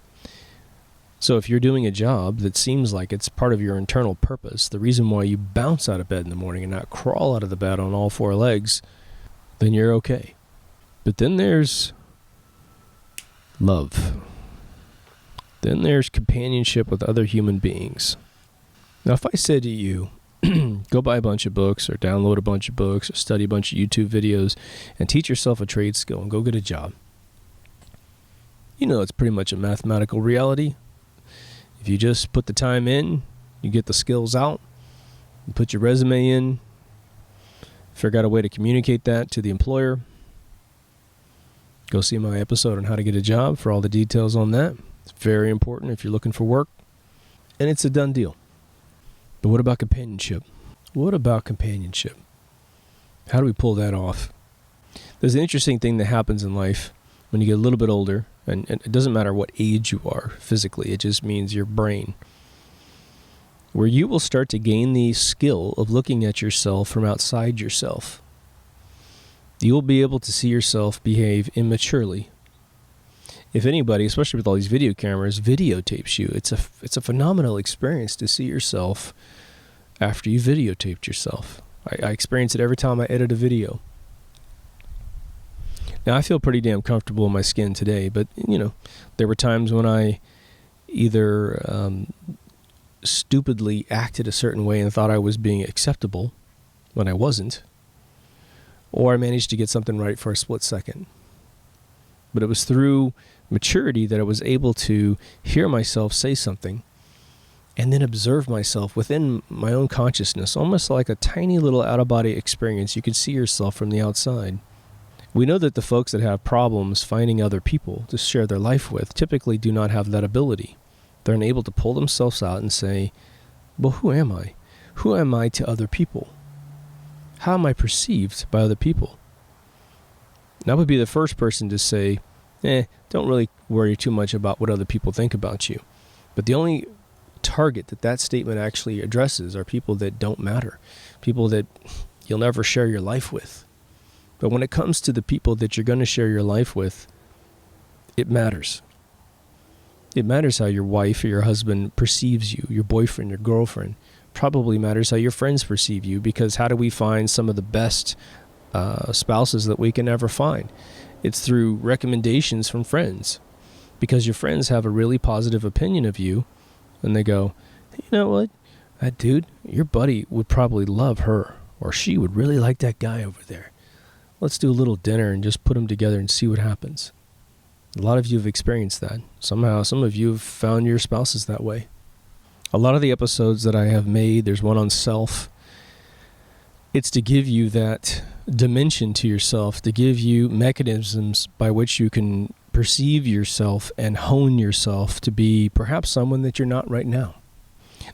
So if you're doing a job that seems like it's part of your internal purpose, the reason why you bounce out of bed in the morning and not crawl out of the bed on all four legs, then you're okay. But then there's love. Then there's companionship with other human beings. Now, if I said to you, go buy a bunch of books or download a bunch of books or study a bunch of YouTube videos and teach yourself a trade skill and go get a job, you know it's pretty much a mathematical reality. If you just put the time in, you get the skills out, you put your resume in, figure out a way to communicate that to the employer. Go see my episode on how to get a job for all the details on that. It's very important if you're looking for work. And it's a done deal. But what about companionship? What about companionship? How do we pull that off? There's an interesting thing that happens in life when you get a little bit older, and it doesn't matter what age you are physically, it just means your brain, where you will start to gain the skill of looking at yourself from outside yourself. You will be able to see yourself behave immaturely. If anybody, especially with all these video cameras, videotapes you, it's a phenomenal experience to see yourself after you videotaped yourself. I experience it every time I edit a video. Now, I feel pretty damn comfortable in my skin today, but, you know, there were times when I either stupidly acted a certain way and thought I was being acceptable when I wasn't, or I managed to get something right for a split second. But it was through maturity that I was able to hear myself say something and then observe myself within my own consciousness, almost like a tiny little out-of-body experience. You could see yourself from the outside. We know that the folks that have problems finding other people to share their life with typically do not have that ability. They're unable to pull themselves out and say, well, who am I? Who am I to other people? How am I perceived by other people? And I would be the first person to say, don't really worry too much about what other people think about you. But the only target that statement actually addresses are people that don't matter, people that you'll never share your life with. But when it comes to the people that you're going to share your life with, it matters. It matters how your wife or your husband perceives you, your boyfriend, your girlfriend. Probably matters how your friends perceive you, because how do we find some of the best spouses that we can ever find? It's through recommendations from friends, because your friends have a really positive opinion of you, and they go, you know what, that dude, your buddy would probably love her, or she would really like that guy over there. Let's do a little dinner and just put them together and see what happens. A lot of you have experienced that. Somehow, some of you have found your spouses that way. A lot of the episodes that I have made, there's one on self. It's to give you that dimension to yourself, to give you mechanisms by which you can perceive yourself and hone yourself to be perhaps someone that you're not right now.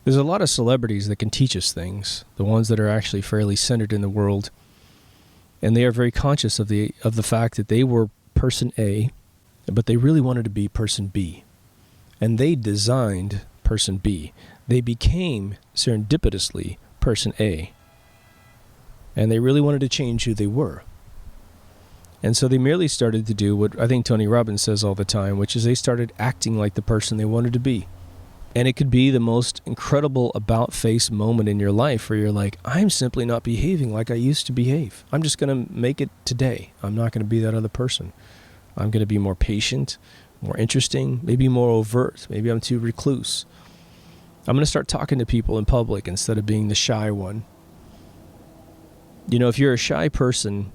There's a lot of celebrities that can teach us things, the ones that are actually fairly centered in the world. And they are very conscious of the fact that they were person A, but they really wanted to be person B. And they designed person B. They became serendipitously person A. And they really wanted to change who they were. And so they merely started to do what I think Tony Robbins says all the time, which is they started acting like the person they wanted to be. And it could be the most incredible about-face moment in your life where you're like, I'm simply not behaving like I used to behave. I'm just going to make it today. I'm not going to be that other person. I'm going to be more patient, more interesting, maybe more overt. Maybe I'm too recluse. I'm going to start talking to people in public instead of being the shy one. You know, if you're a shy person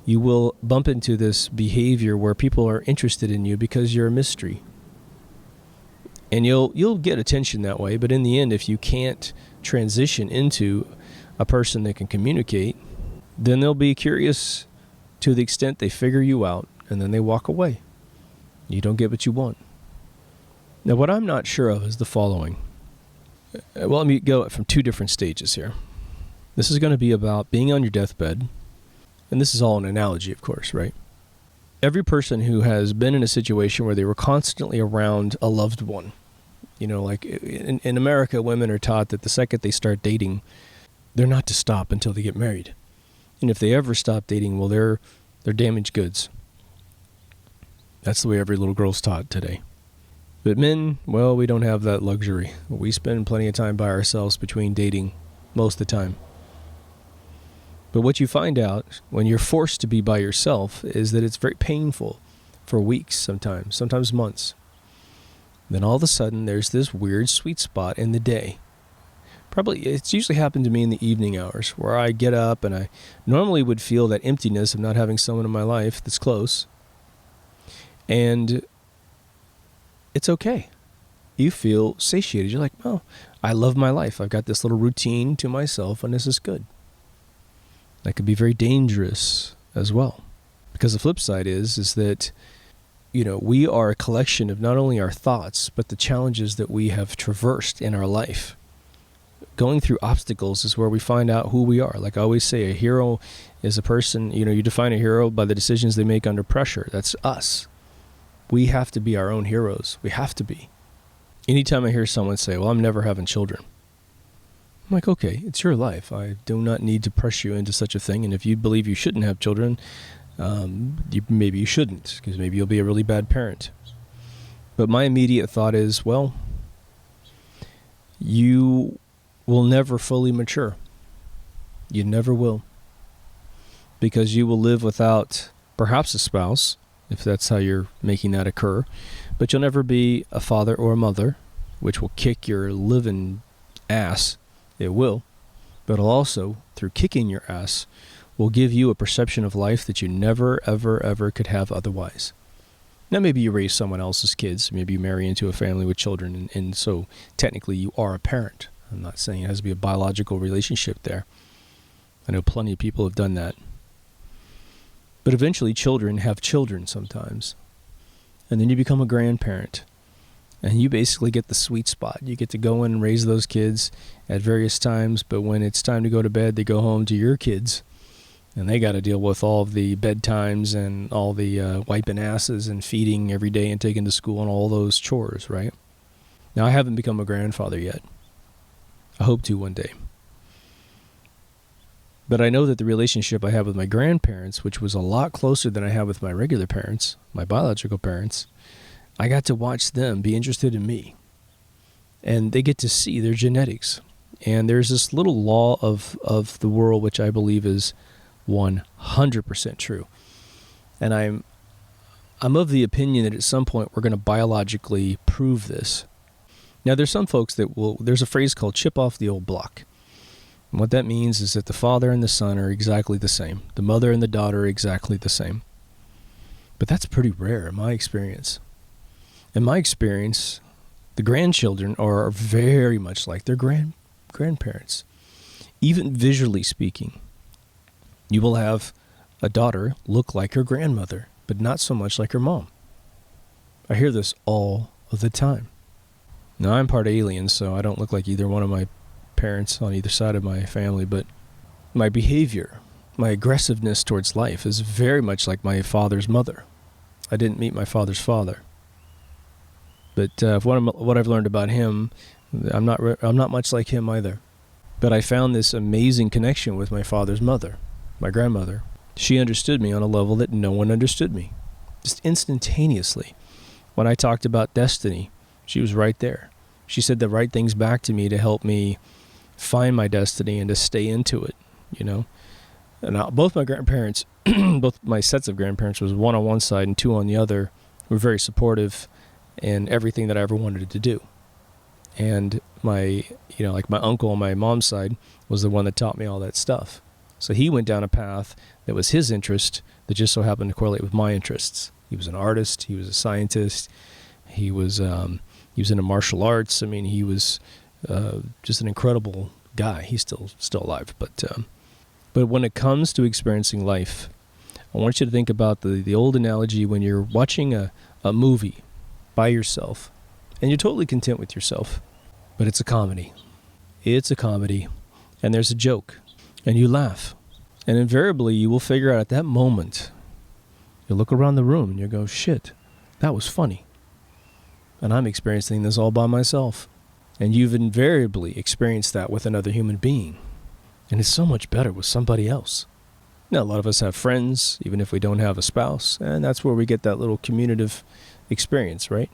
you will bump into this behavior where people are interested in you because you're a mystery. And you'll get attention that way, but in the end, if you can't transition into a person that can communicate, then they'll be curious to the extent they figure you out, and then they walk away. You don't get what you want. Now, what I'm not sure of is the following. Well, let me go from two different stages here. This is going to be about being on your deathbed, and this is all an analogy, of course, right? Every person who has been in a situation where they were constantly around a loved one, like in America, women are taught that the second they start dating, they're not to stop until they get married. And if they ever stop dating, well, they're damaged goods. That's the way every little girl's taught today. But men, well, we don't have that luxury. We spend plenty of time by ourselves between dating most of the time. But what you find out when you're forced to be by yourself is that it's very painful for weeks sometimes months. Then all of a sudden there's this weird sweet spot in the day. It's usually happened to me in the evening hours where I get up and I normally would feel that emptiness of not having someone in my life that's close. And it's okay. You feel satiated. You're like, oh, I love my life. I've got this little routine to myself and this is good. That could be very dangerous as well. Because the flip side is that, we are a collection of not only our thoughts, but the challenges that we have traversed in our life. Going through obstacles is where we find out who we are. Like I always say, a hero is a person, you define a hero by the decisions they make under pressure. That's us. We have to be our own heroes. We have to be. Anytime I hear someone say, well, I'm never having children. I'm like, okay, it's your life. I do not need to press you into such a thing. And if you believe you shouldn't have children, maybe you shouldn't, because maybe you'll be a really bad parent. But my immediate thought is, well, you will never fully mature. You never will. Because you will live without perhaps a spouse, if that's how you're making that occur. But you'll never be a father or a mother, which will kick your living ass. It will. But it'll also, through kicking your ass, will give you a perception of life that you never, ever, ever could have otherwise. Now, maybe you raise someone else's kids. Maybe you marry into a family with children, and so technically you are a parent. I'm not saying it has to be a biological relationship there. I know plenty of people have done that. But eventually children have children sometimes. And then you become a grandparent. And you basically get the sweet spot. You get to go in and raise those kids at various times, but when it's time to go to bed, they go home to your kids. And they got to deal with all of the bedtimes and all the wiping asses and feeding every day and taking to school and all those chores, right? Now, I haven't become a grandfather yet. I hope to one day. But I know that the relationship I have with my grandparents, which was a lot closer than I have with my regular parents, my biological parents, I got to watch them be interested in me. And they get to see their genetics. And there's this little law of the world, which I believe is 100% true. And I'm of the opinion that at some point we're going to biologically prove this. Now, there's some folks there's a phrase called chip off the old block. And what that means is that the father and the son are exactly the same. The mother and the daughter are exactly the same. But that's pretty rare in my experience. In my experience, the grandchildren are very much like their grandparents. Even visually speaking, you will have a daughter look like her grandmother, but not so much like her mom. I hear this all of the time. Now, I'm part alien, so I don't look like either one of my parents on either side of my family, but my behavior, my aggressiveness towards life is very much like my father's mother. I didn't meet my father's father. But what I've learned about him, I'm not much like him either. But I found this amazing connection with my father's mother, my grandmother. She understood me on a level that no one understood me. Just instantaneously. When I talked about destiny, she was right there. She said the right things back to me to help me find my destiny and to stay into it, And both my grandparents, both my sets of grandparents, was one on one side and two on the other, were very supportive in everything that I ever wanted to do. And my uncle on my mom's side was the one that taught me all that stuff. So he went down a path that was his interest that just so happened to correlate with my interests. He was an artist. He was a scientist. He was into martial arts. I mean, he was just an incredible guy. He's still alive. But when it comes to experiencing life, I want you to think about the old analogy when you're watching a movie by yourself and you're totally content with yourself, but it's a comedy. It's a comedy, and there's a joke, and you laugh. And invariably, you will figure out at that moment, you look around the room and you go, shit, that was funny. And I'm experiencing this all by myself. And you've invariably experienced that with another human being. And it's so much better with somebody else. Now, a lot of us have friends, even if we don't have a spouse, and that's where we get that little communicative experience, right?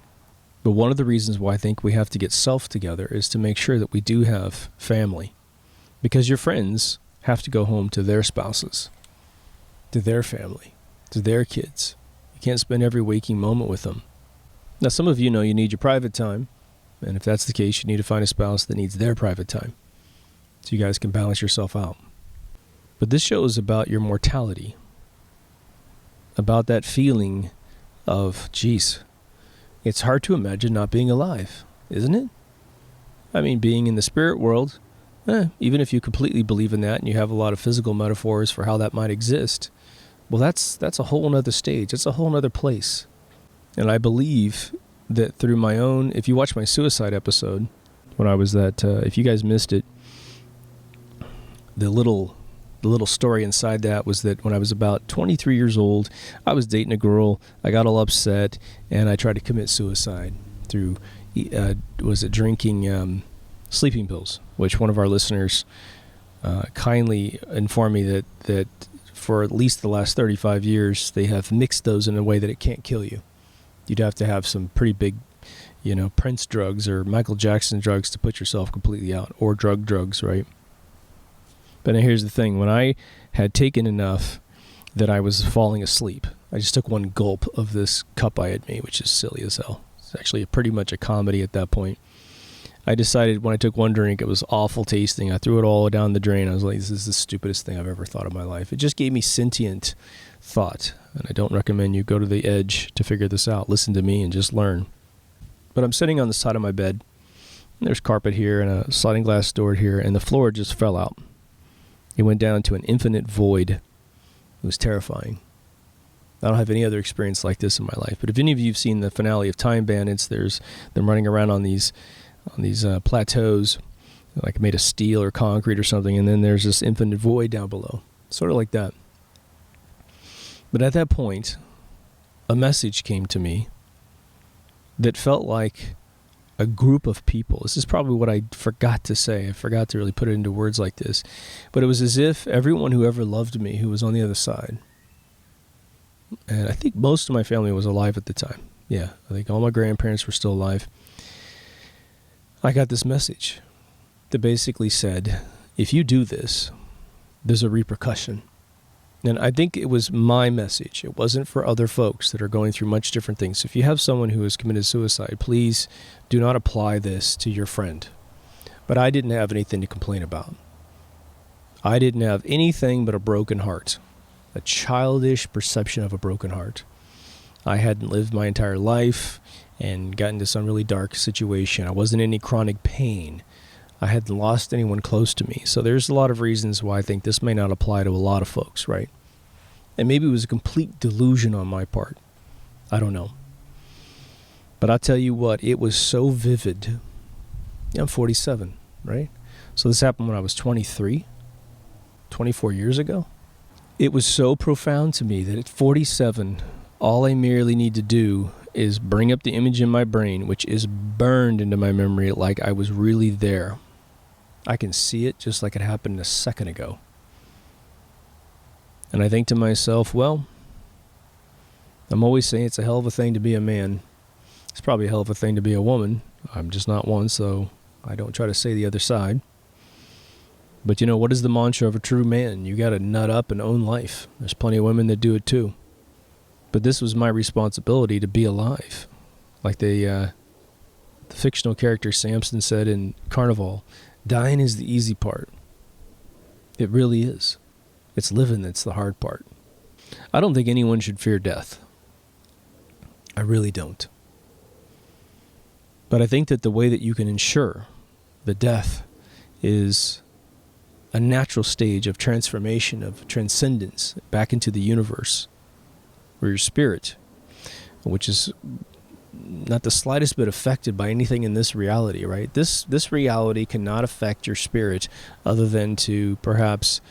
But one of the reasons why I think we have to get self together is to make sure that we do have family. Because your friends have to go home to their spouses, to their family, to their kids. You can't spend every waking moment with them. Now, some of you know you need your private time, and if that's the case, you need to find a spouse that needs their private time, so you guys can balance yourself out. But this show is about your mortality, about that feeling of, geez, it's hard to imagine not being alive, isn't it? I mean, being in the spirit world, even if you completely believe in that and you have a lot of physical metaphors for how that might exist, well, that's a whole nother stage. It's a whole nother place. And I believe that through my own, if you watch my suicide episode, when I was if you guys missed it, the little story inside that was that when I was about 23 years old, I was dating a girl, I got all upset, and I tried to commit suicide through, drinking sleeping pills, which one of our listeners kindly informed me that for at least the last 35 years, they have mixed those in a way that it can't kill you. You'd have to have some pretty big, Prince drugs or Michael Jackson drugs to put yourself completely out, or drugs, right? But now here's the thing. When I had taken enough that I was falling asleep, I just took one gulp of this cup I had made, which is silly as hell. It's actually pretty much a comedy at that point. I decided when I took one drink, it was awful tasting. I threw it all down the drain. I was like, this is the stupidest thing I've ever thought of in my life. It just gave me sentient thought. And I don't recommend you go to the edge to figure this out. Listen to me and just learn. But I'm sitting on the side of my bed. There's carpet here and a sliding glass door here, and the floor just fell out. It went down to an infinite void. It was terrifying. I don't have any other experience like this in my life. But if any of you have seen the finale of Time Bandits, there's them running around on these plateaus, like made of steel or concrete or something, and then there's this infinite void down below. Sort of like that. But at that point, a message came to me that felt like a group of people. This is probably what I forgot to say. I forgot to really put it into words like this. But it was as if everyone who ever loved me who was on the other side, and I think most of my family was alive at the time. Yeah, I think all my grandparents were still alive. I got this message that basically said, if you do this, there's a repercussion. And I think it was my message. It wasn't for other folks that are going through much different things. So if you have someone who has committed suicide, please do not apply this to your friend. But I didn't have anything to complain about. I didn't have anything but a broken heart, a childish perception of a broken heart. I hadn't lived my entire life and gotten into some really dark situation. I wasn't in any chronic pain. I hadn't lost anyone close to me. So there's a lot of reasons why I think this may not apply to a lot of folks, right? And maybe it was a complete delusion on my part. I don't know. But I'll tell you what, it was so vivid. Yeah, I'm 47, right? So this happened when I was 23, 24 years ago. It was so profound to me that at 47, all I merely need to do is bring up the image in my brain, which is burned into my memory like I was really there. I can see it just like it happened a second ago. And I think to myself, well, I'm always saying it's a hell of a thing to be a man. It's probably a hell of a thing to be a woman. I'm just not one, so I don't try to say the other side. But what is the mantra of a true man? You got to nut up and own life. There's plenty of women that do it too. But this was my responsibility to be alive. Like the fictional character Samson said in Carnival, dying is the easy part. It really is. It's living that's the hard part. I don't think anyone should fear death. I really don't. But I think that the way that you can ensure that death is a natural stage of transformation, of transcendence back into the universe, where your spirit, which is not the slightest bit affected by anything in this reality, right? This reality cannot affect your spirit other than to perhaps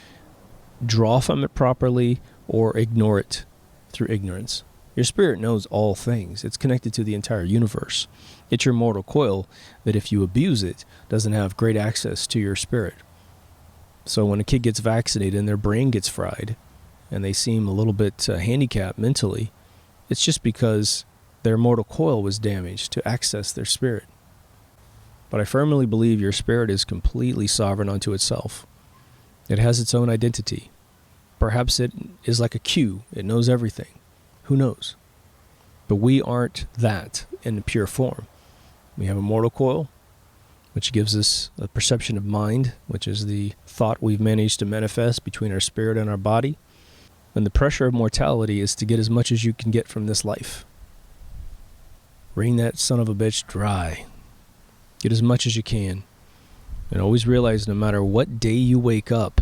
draw from it properly or ignore it through ignorance. Your spirit knows all things. It's connected to the entire universe. It's your mortal coil that, if you abuse it, doesn't have great access to your spirit. So when a kid gets vaccinated and their brain gets fried and they seem a little bit handicapped mentally, it's just because their mortal coil was damaged to access their spirit. But I firmly believe your spirit is completely sovereign unto itself. It has its own identity. Perhaps it is like a cue. It knows everything. Who knows? But we aren't that in pure form. We have a mortal coil, which gives us a perception of mind, which is the thought we've managed to manifest between our spirit and our body. And the pressure of mortality is to get as much as you can get from this life. Wring that son of a bitch dry. Get as much as you can. And always realize no matter what day you wake up,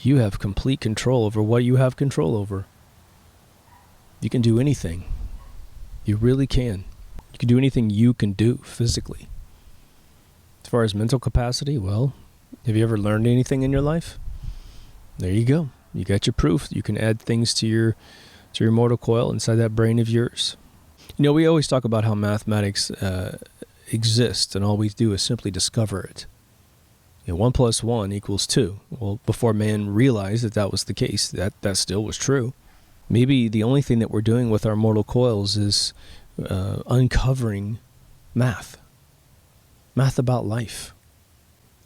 you have complete control over what you have control over. You can do anything. You really can. You can do anything you can do physically. As far as mental capacity, well, have you ever learned anything in your life? There you go. You got your proof. You can add things to your mortal coil inside that brain of yours. You know, we always talk about how mathematics exists, and all we do is simply discover it. 1 + 1 = 2. Well, before man realized that was the case, that still was true. Maybe the only thing that we're doing with our mortal coils is uncovering math about life.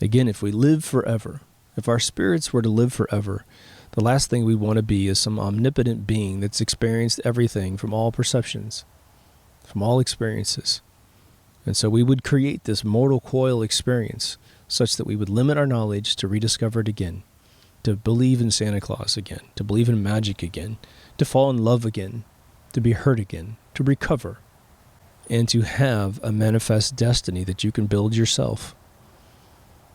Again, if we live forever, if our spirits were to live forever, the last thing we want to be is some omnipotent being that's experienced everything from all perceptions, from all experiences. And so we would create this mortal coil experience such that we would limit our knowledge to rediscover it again, to believe in Santa Claus again, to believe in magic again, to fall in love again, to be hurt again, to recover, and to have a manifest destiny that you can build yourself.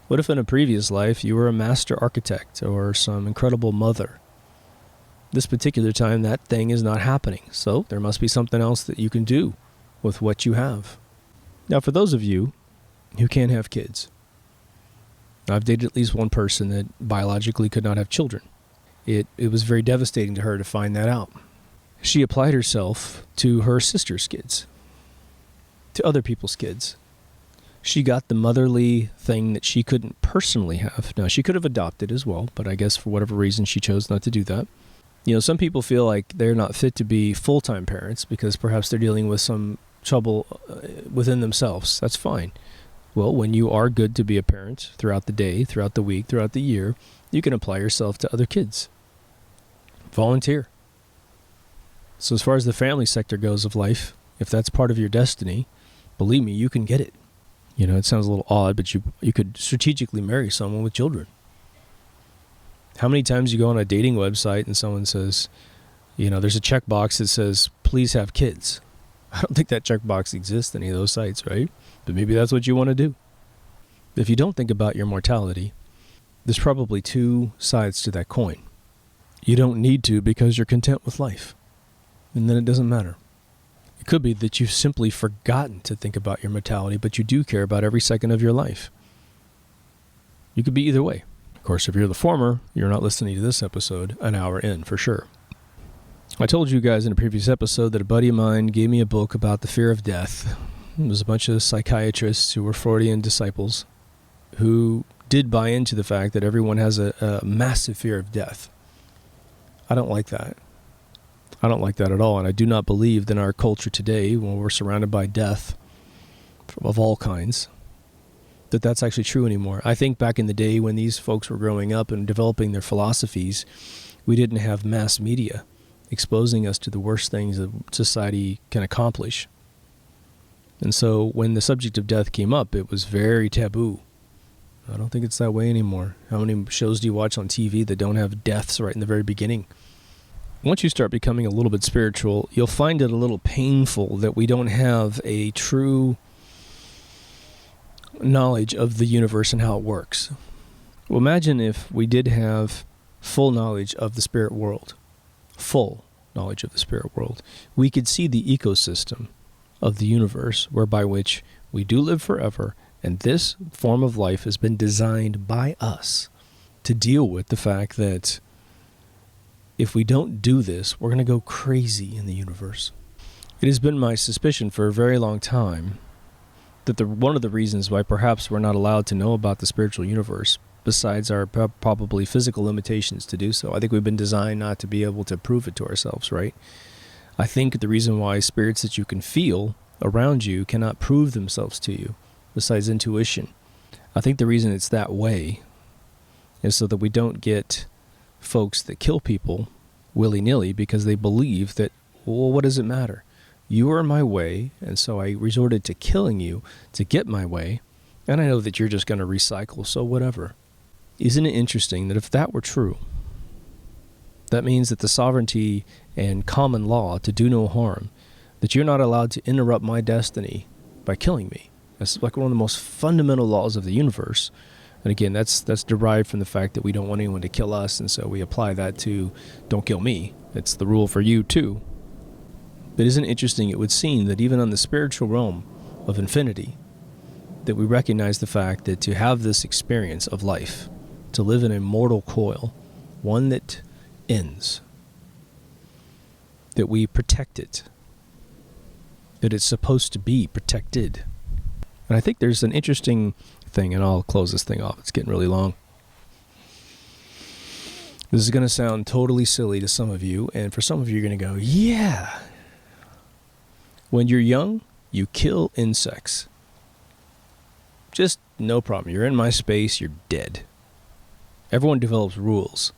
What if in a previous life you were a master architect or some incredible mother? This particular time that thing is not happening, so there must be something else that you can do with what you have. Now, for those of you who can't have kids, I've dated at least one person that biologically could not have children. It was very devastating to her to find that out. She applied herself to her sister's kids, to other people's kids. She got the motherly thing that she couldn't personally have. Now, she could have adopted as well, but I guess for whatever reason she chose not to do that. You know, some people feel like they're not fit to be full-time parents because perhaps they're dealing with some trouble within themselves. That's fine. Well, when you are good to be a parent throughout the day, throughout the week, throughout the year, you can apply yourself to other kids. Volunteer. So as far as the family sector goes of life, if that's part of your destiny, believe me, you can get it. You know, it sounds a little odd, but you could strategically marry someone with children. How many times you go on a dating website and someone says, you know, there's a checkbox that says, please have kids. I don't think that checkbox exists in any of those sites, right? But maybe that's what you want to do. If you don't think about your mortality, there's probably two sides to that coin. You don't need to because you're content with life. And then it doesn't matter. It could be that you've simply forgotten to think about your mortality, but you do care about every second of your life. You could be either way. Of course, if you're the former, you're not listening to this episode an hour in, for sure. I told you guys in a previous episode that a buddy of mine gave me a book about the fear of death. It was a bunch of psychiatrists who were Freudian disciples who did buy into the fact that everyone has a massive fear of death. I don't like that. I don't like that at all, and I do not believe that in our culture today, when we're surrounded by death of all kinds, that that's actually true anymore. I think back in the day when these folks were growing up and developing their philosophies, we didn't have mass media exposing us to the worst things that society can accomplish. And so when the subject of death came up, it was very taboo. I don't think it's that way anymore. How many shows do you watch on TV that don't have deaths right in the very beginning? Once you start becoming a little bit spiritual, you'll find it a little painful that we don't have a true knowledge of the universe and how it works. Well, imagine if we did have full knowledge of the spirit world. Full knowledge of the spirit world. We could see the ecosystem of the universe whereby which we do live forever, and this form of life has been designed by us to deal with the fact that if we don't do this, we're going to go crazy in the universe. It has been my suspicion for a very long time that one of the reasons why perhaps we're not allowed to know about the spiritual universe, besides our probably physical limitations to do so, I think we've been designed not to be able to prove it to ourselves, right? I think the reason why spirits that you can feel around you cannot prove themselves to you, besides intuition, I think the reason it's that way is so that we don't get folks that kill people willy-nilly because they believe that, well, what does it matter? You are my way, and so I resorted to killing you to get my way, and I know that you're just going to recycle, so whatever. Isn't it interesting that if that were true, that means that the sovereignty and common law to do no harm, that you're not allowed to interrupt my destiny by killing me. That's like one of the most fundamental laws of the universe. And again, that's derived from the fact that we don't want anyone to kill us, and so we apply that to don't kill me. It's the rule for you too. But isn't it interesting? It would seem that even on the spiritual realm of infinity, that we recognize the fact that to have this experience of life, to live in a mortal coil, one that ends, that we protect it, that it's supposed to be protected. And I think there's an interesting thing, and I'll close this thing off. It's getting really long. This is going to sound totally silly to some of you, and for some of you, you're going to go, yeah. When you're young, you kill insects. Just no problem. You're in my space, you're dead. Everyone develops rules.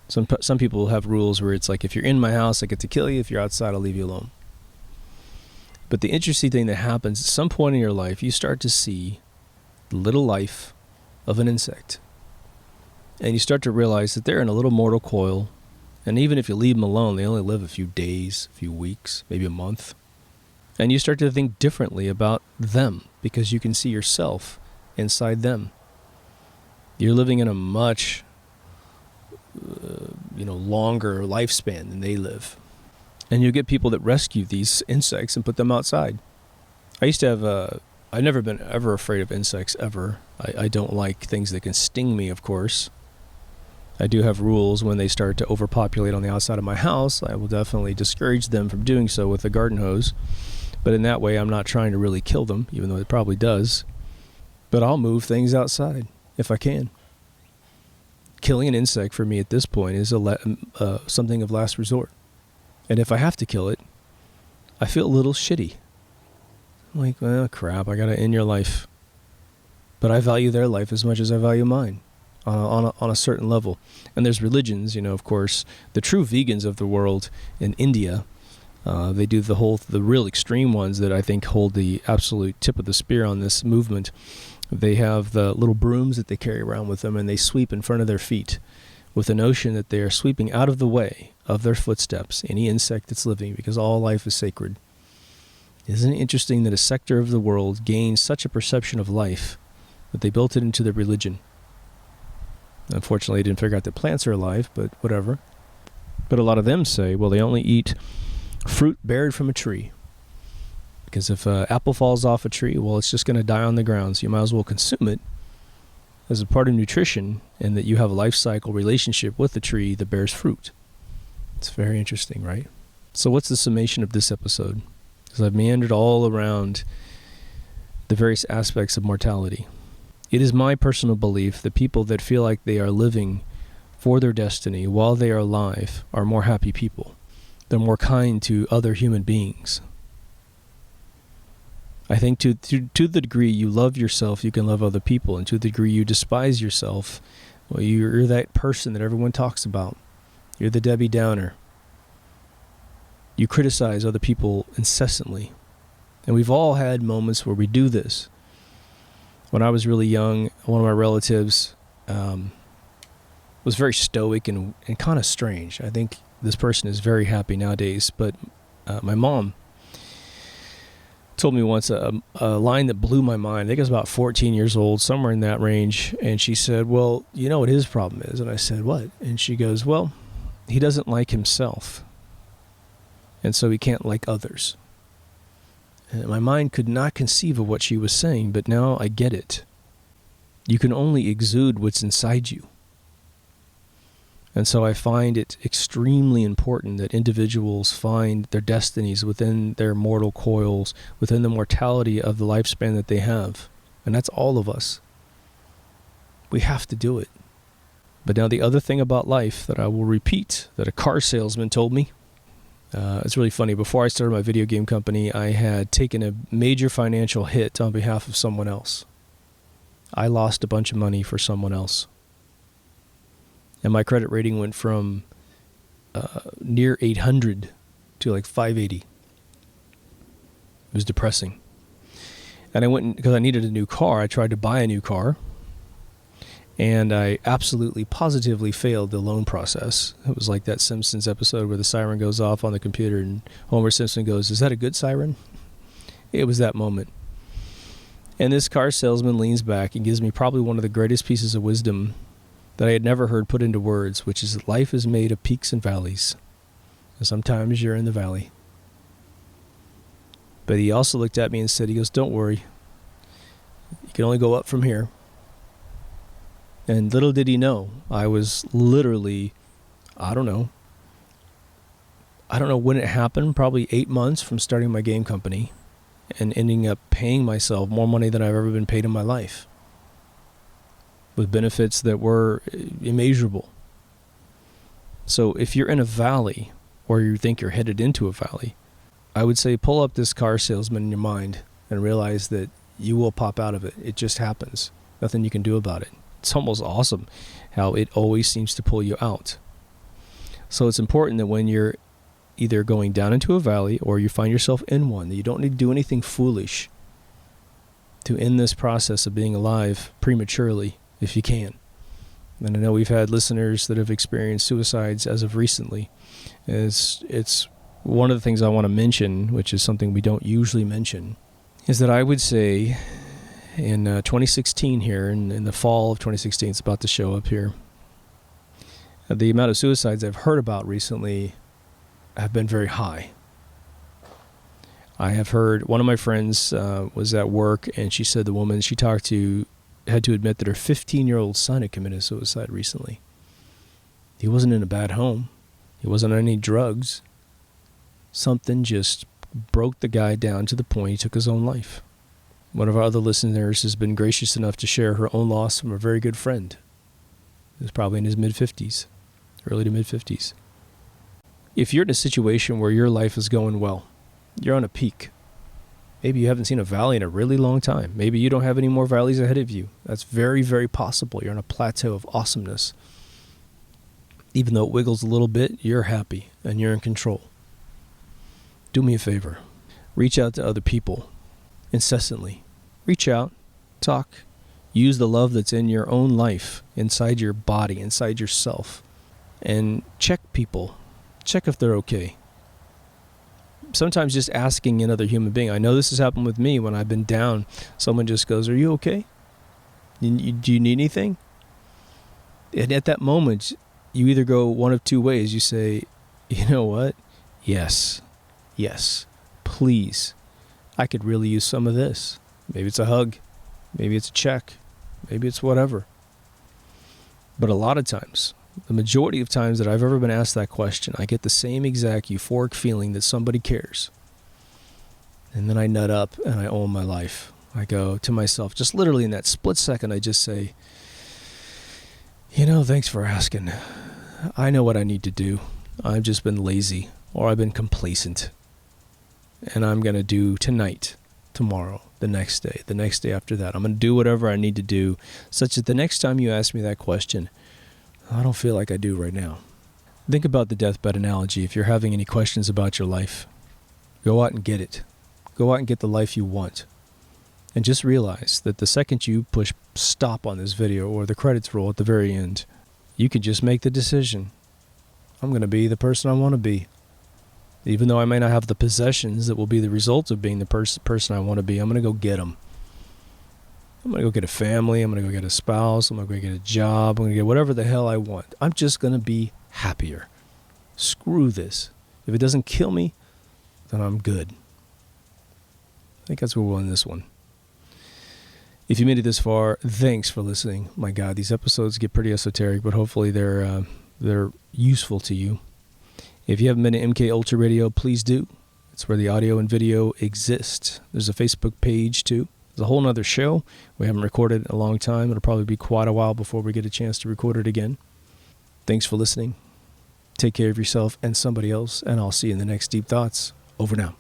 Some people have rules where it's like, if you're in my house, I get to kill you. If you're outside, I'll leave you alone. But the interesting thing that happens, at some point in your life, you start to see the little life of an insect. And you start to realize that they're in a little mortal coil. And even if you leave them alone, they only live a few days, a few weeks, maybe a month. And you start to think differently about them because you can see yourself inside them. You're living in a much, longer lifespan than they live. And you get people that rescue these insects and put them outside. I used to have I've never been ever afraid of insects, ever. I don't like things that can sting me, of course. I do have rules when they start to overpopulate on the outside of my house. I will definitely discourage them from doing so with a garden hose. But in that way, I'm not trying to really kill them, even though it probably does. But I'll move things outside if I can. Killing an insect for me at this point is something of last resort. And if I have to kill it, I feel a little shitty. I'm like, well, crap, I got to end your life. But I value their life as much as I value mine on a certain level. And there's religions, of course, the true vegans of the world in India, they do the real extreme ones that I think hold the absolute tip of the spear on this movement. They have the little brooms that they carry around with them, and they sweep in front of their feet with the notion that they are sweeping out of the way of their footsteps any insect that's living, because all life is sacred. Isn't it interesting that a sector of the world gained such a perception of life that they built it into their religion? Unfortunately, they didn't figure out that plants are alive, but whatever. But a lot of them say, well, they only eat fruit bared from a tree. Because if an apple falls off a tree, well, it's just going to die on the ground, so you might as well consume it as a part of nutrition, and that you have a life cycle relationship with the tree that bears fruit. It's very interesting, right? So what's the summation of this episode? Because I've meandered all around the various aspects of mortality. It is my personal belief that people that feel like they are living for their destiny while they are alive are more happy people. They're more kind to other human beings. I think to the degree you love yourself, you can love other people. And to the degree you despise yourself, well, you're that person that everyone talks about. You're the Debbie Downer. You criticize other people incessantly. And we've all had moments where we do this. When I was really young, one of my relatives was very stoic and kind of strange. I think this person is very happy nowadays, but my mom told me once a line that blew my mind. I think I was about 14 years old, somewhere in that range. And she said, well, you know what his problem is? And I said, what? And she goes, well, he doesn't like himself. And so he can't like others. And my mind could not conceive of what she was saying, but now I get it. You can only exude what's inside you. And so I find it extremely important that individuals find their destinies within their mortal coils, within the mortality of the lifespan that they have. And that's all of us. We have to do it. But now the other thing about life that I will repeat, that a car salesman told me, it's really funny. Before I started my video game company, I had taken a major financial hit on behalf of someone else. I lost a bunch of money for someone else. And my credit rating went from near 800 to like 580. It was depressing. And I went, because I needed a new car, I tried to buy a new car. And I absolutely, positively failed the loan process. It was like that Simpsons episode where the siren goes off on the computer and Homer Simpson goes, is that a good siren? It was that moment. And this car salesman leans back and gives me probably one of the greatest pieces of wisdom that I had never heard put into words, which is that life is made of peaks and valleys. And sometimes you're in the valley. But he also looked at me and said, he goes, don't worry. You can only go up from here. And little did he know, I was literally, I don't know when it happened, probably 8 months from starting my game company and ending up paying myself more money than I've ever been paid in my life, with benefits that were immeasurable. So if you're in a valley, or you think you're headed into a valley, I would say pull up this car salesman in your mind and realize that you will pop out of it. It just happens. Nothing you can do about it. It's almost awesome how it always seems to pull you out. So it's important that when you're either going down into a valley or you find yourself in one, that you don't need to do anything foolish to end this process of being alive prematurely, if you can. And I know we've had listeners that have experienced suicides as of recently. It's one of the things I want to mention, which is something we don't usually mention, is that I would say in 2016 here, in the fall of 2016, it's about to show up here, the amount of suicides I've heard about recently have been very high. I have heard, one of my friends was at work, and she said the woman she talked to had to admit that her 15-year-old son had committed suicide recently. He wasn't in a bad home. He wasn't on any drugs. Something just broke the guy down to the point he took his own life. One of our other listeners has been gracious enough to share her own loss from a very good friend. He was probably in his mid-50s, early to mid-50s. If you're in a situation where your life is going well, you're on a peak. Maybe you haven't seen a valley in a really long time. Maybe you don't have any more valleys ahead of you. That's very, very possible. You're on a plateau of awesomeness. Even though it wiggles a little bit, you're happy and you're in control. Do me a favor. Reach out to other people incessantly. Reach out, talk, use the love that's in your own life, inside your body, inside yourself, and check people. Check if they're okay. Sometimes just asking another human being. I know this has happened with me when I've been down. Someone just goes, are you okay? Do you need anything? And at that moment, you either go one of two ways. You say, you know what? Yes, please. I could really use some of this. Maybe it's a hug. Maybe it's a check. Maybe it's whatever. But a lot of times, the majority of times that I've ever been asked that question, I get the same exact euphoric feeling that somebody cares. And then I nut up and I own my life. I go to myself, just literally in that split second, I just say, thanks for asking. I know what I need to do. I've just been lazy or I've been complacent. And I'm going to do tonight, tomorrow, the next day after that. I'm going to do whatever I need to do, such that the next time you ask me that question, I don't feel like I do right now. Think about the deathbed analogy. If you're having any questions about your life, go out and get it. Go out and get the life you want. And just realize that the second you push stop on this video or the credits roll at the very end, you can just make the decision. I'm going to be the person I want to be. Even though I may not have the possessions that will be the result of being the person I want to be, I'm going to go get them. I'm going to go get a family. I'm going to go get a spouse. I'm going to go get a job. I'm going to get whatever the hell I want. I'm just going to be happier. Screw this. If it doesn't kill me, then I'm good. I think that's where we'll end this one. If you made it this far, thanks for listening. My God, these episodes get pretty esoteric, but hopefully they're useful to you. If you haven't been to MK Ultra Radio, please do. It's where the audio and video exist. There's a Facebook page too. There's a whole nother show. We haven't recorded in a long time. It'll probably be quite a while before we get a chance to record it again. Thanks for listening. Take care of yourself and somebody else, and I'll see you in the next Deep Thoughts. Over now.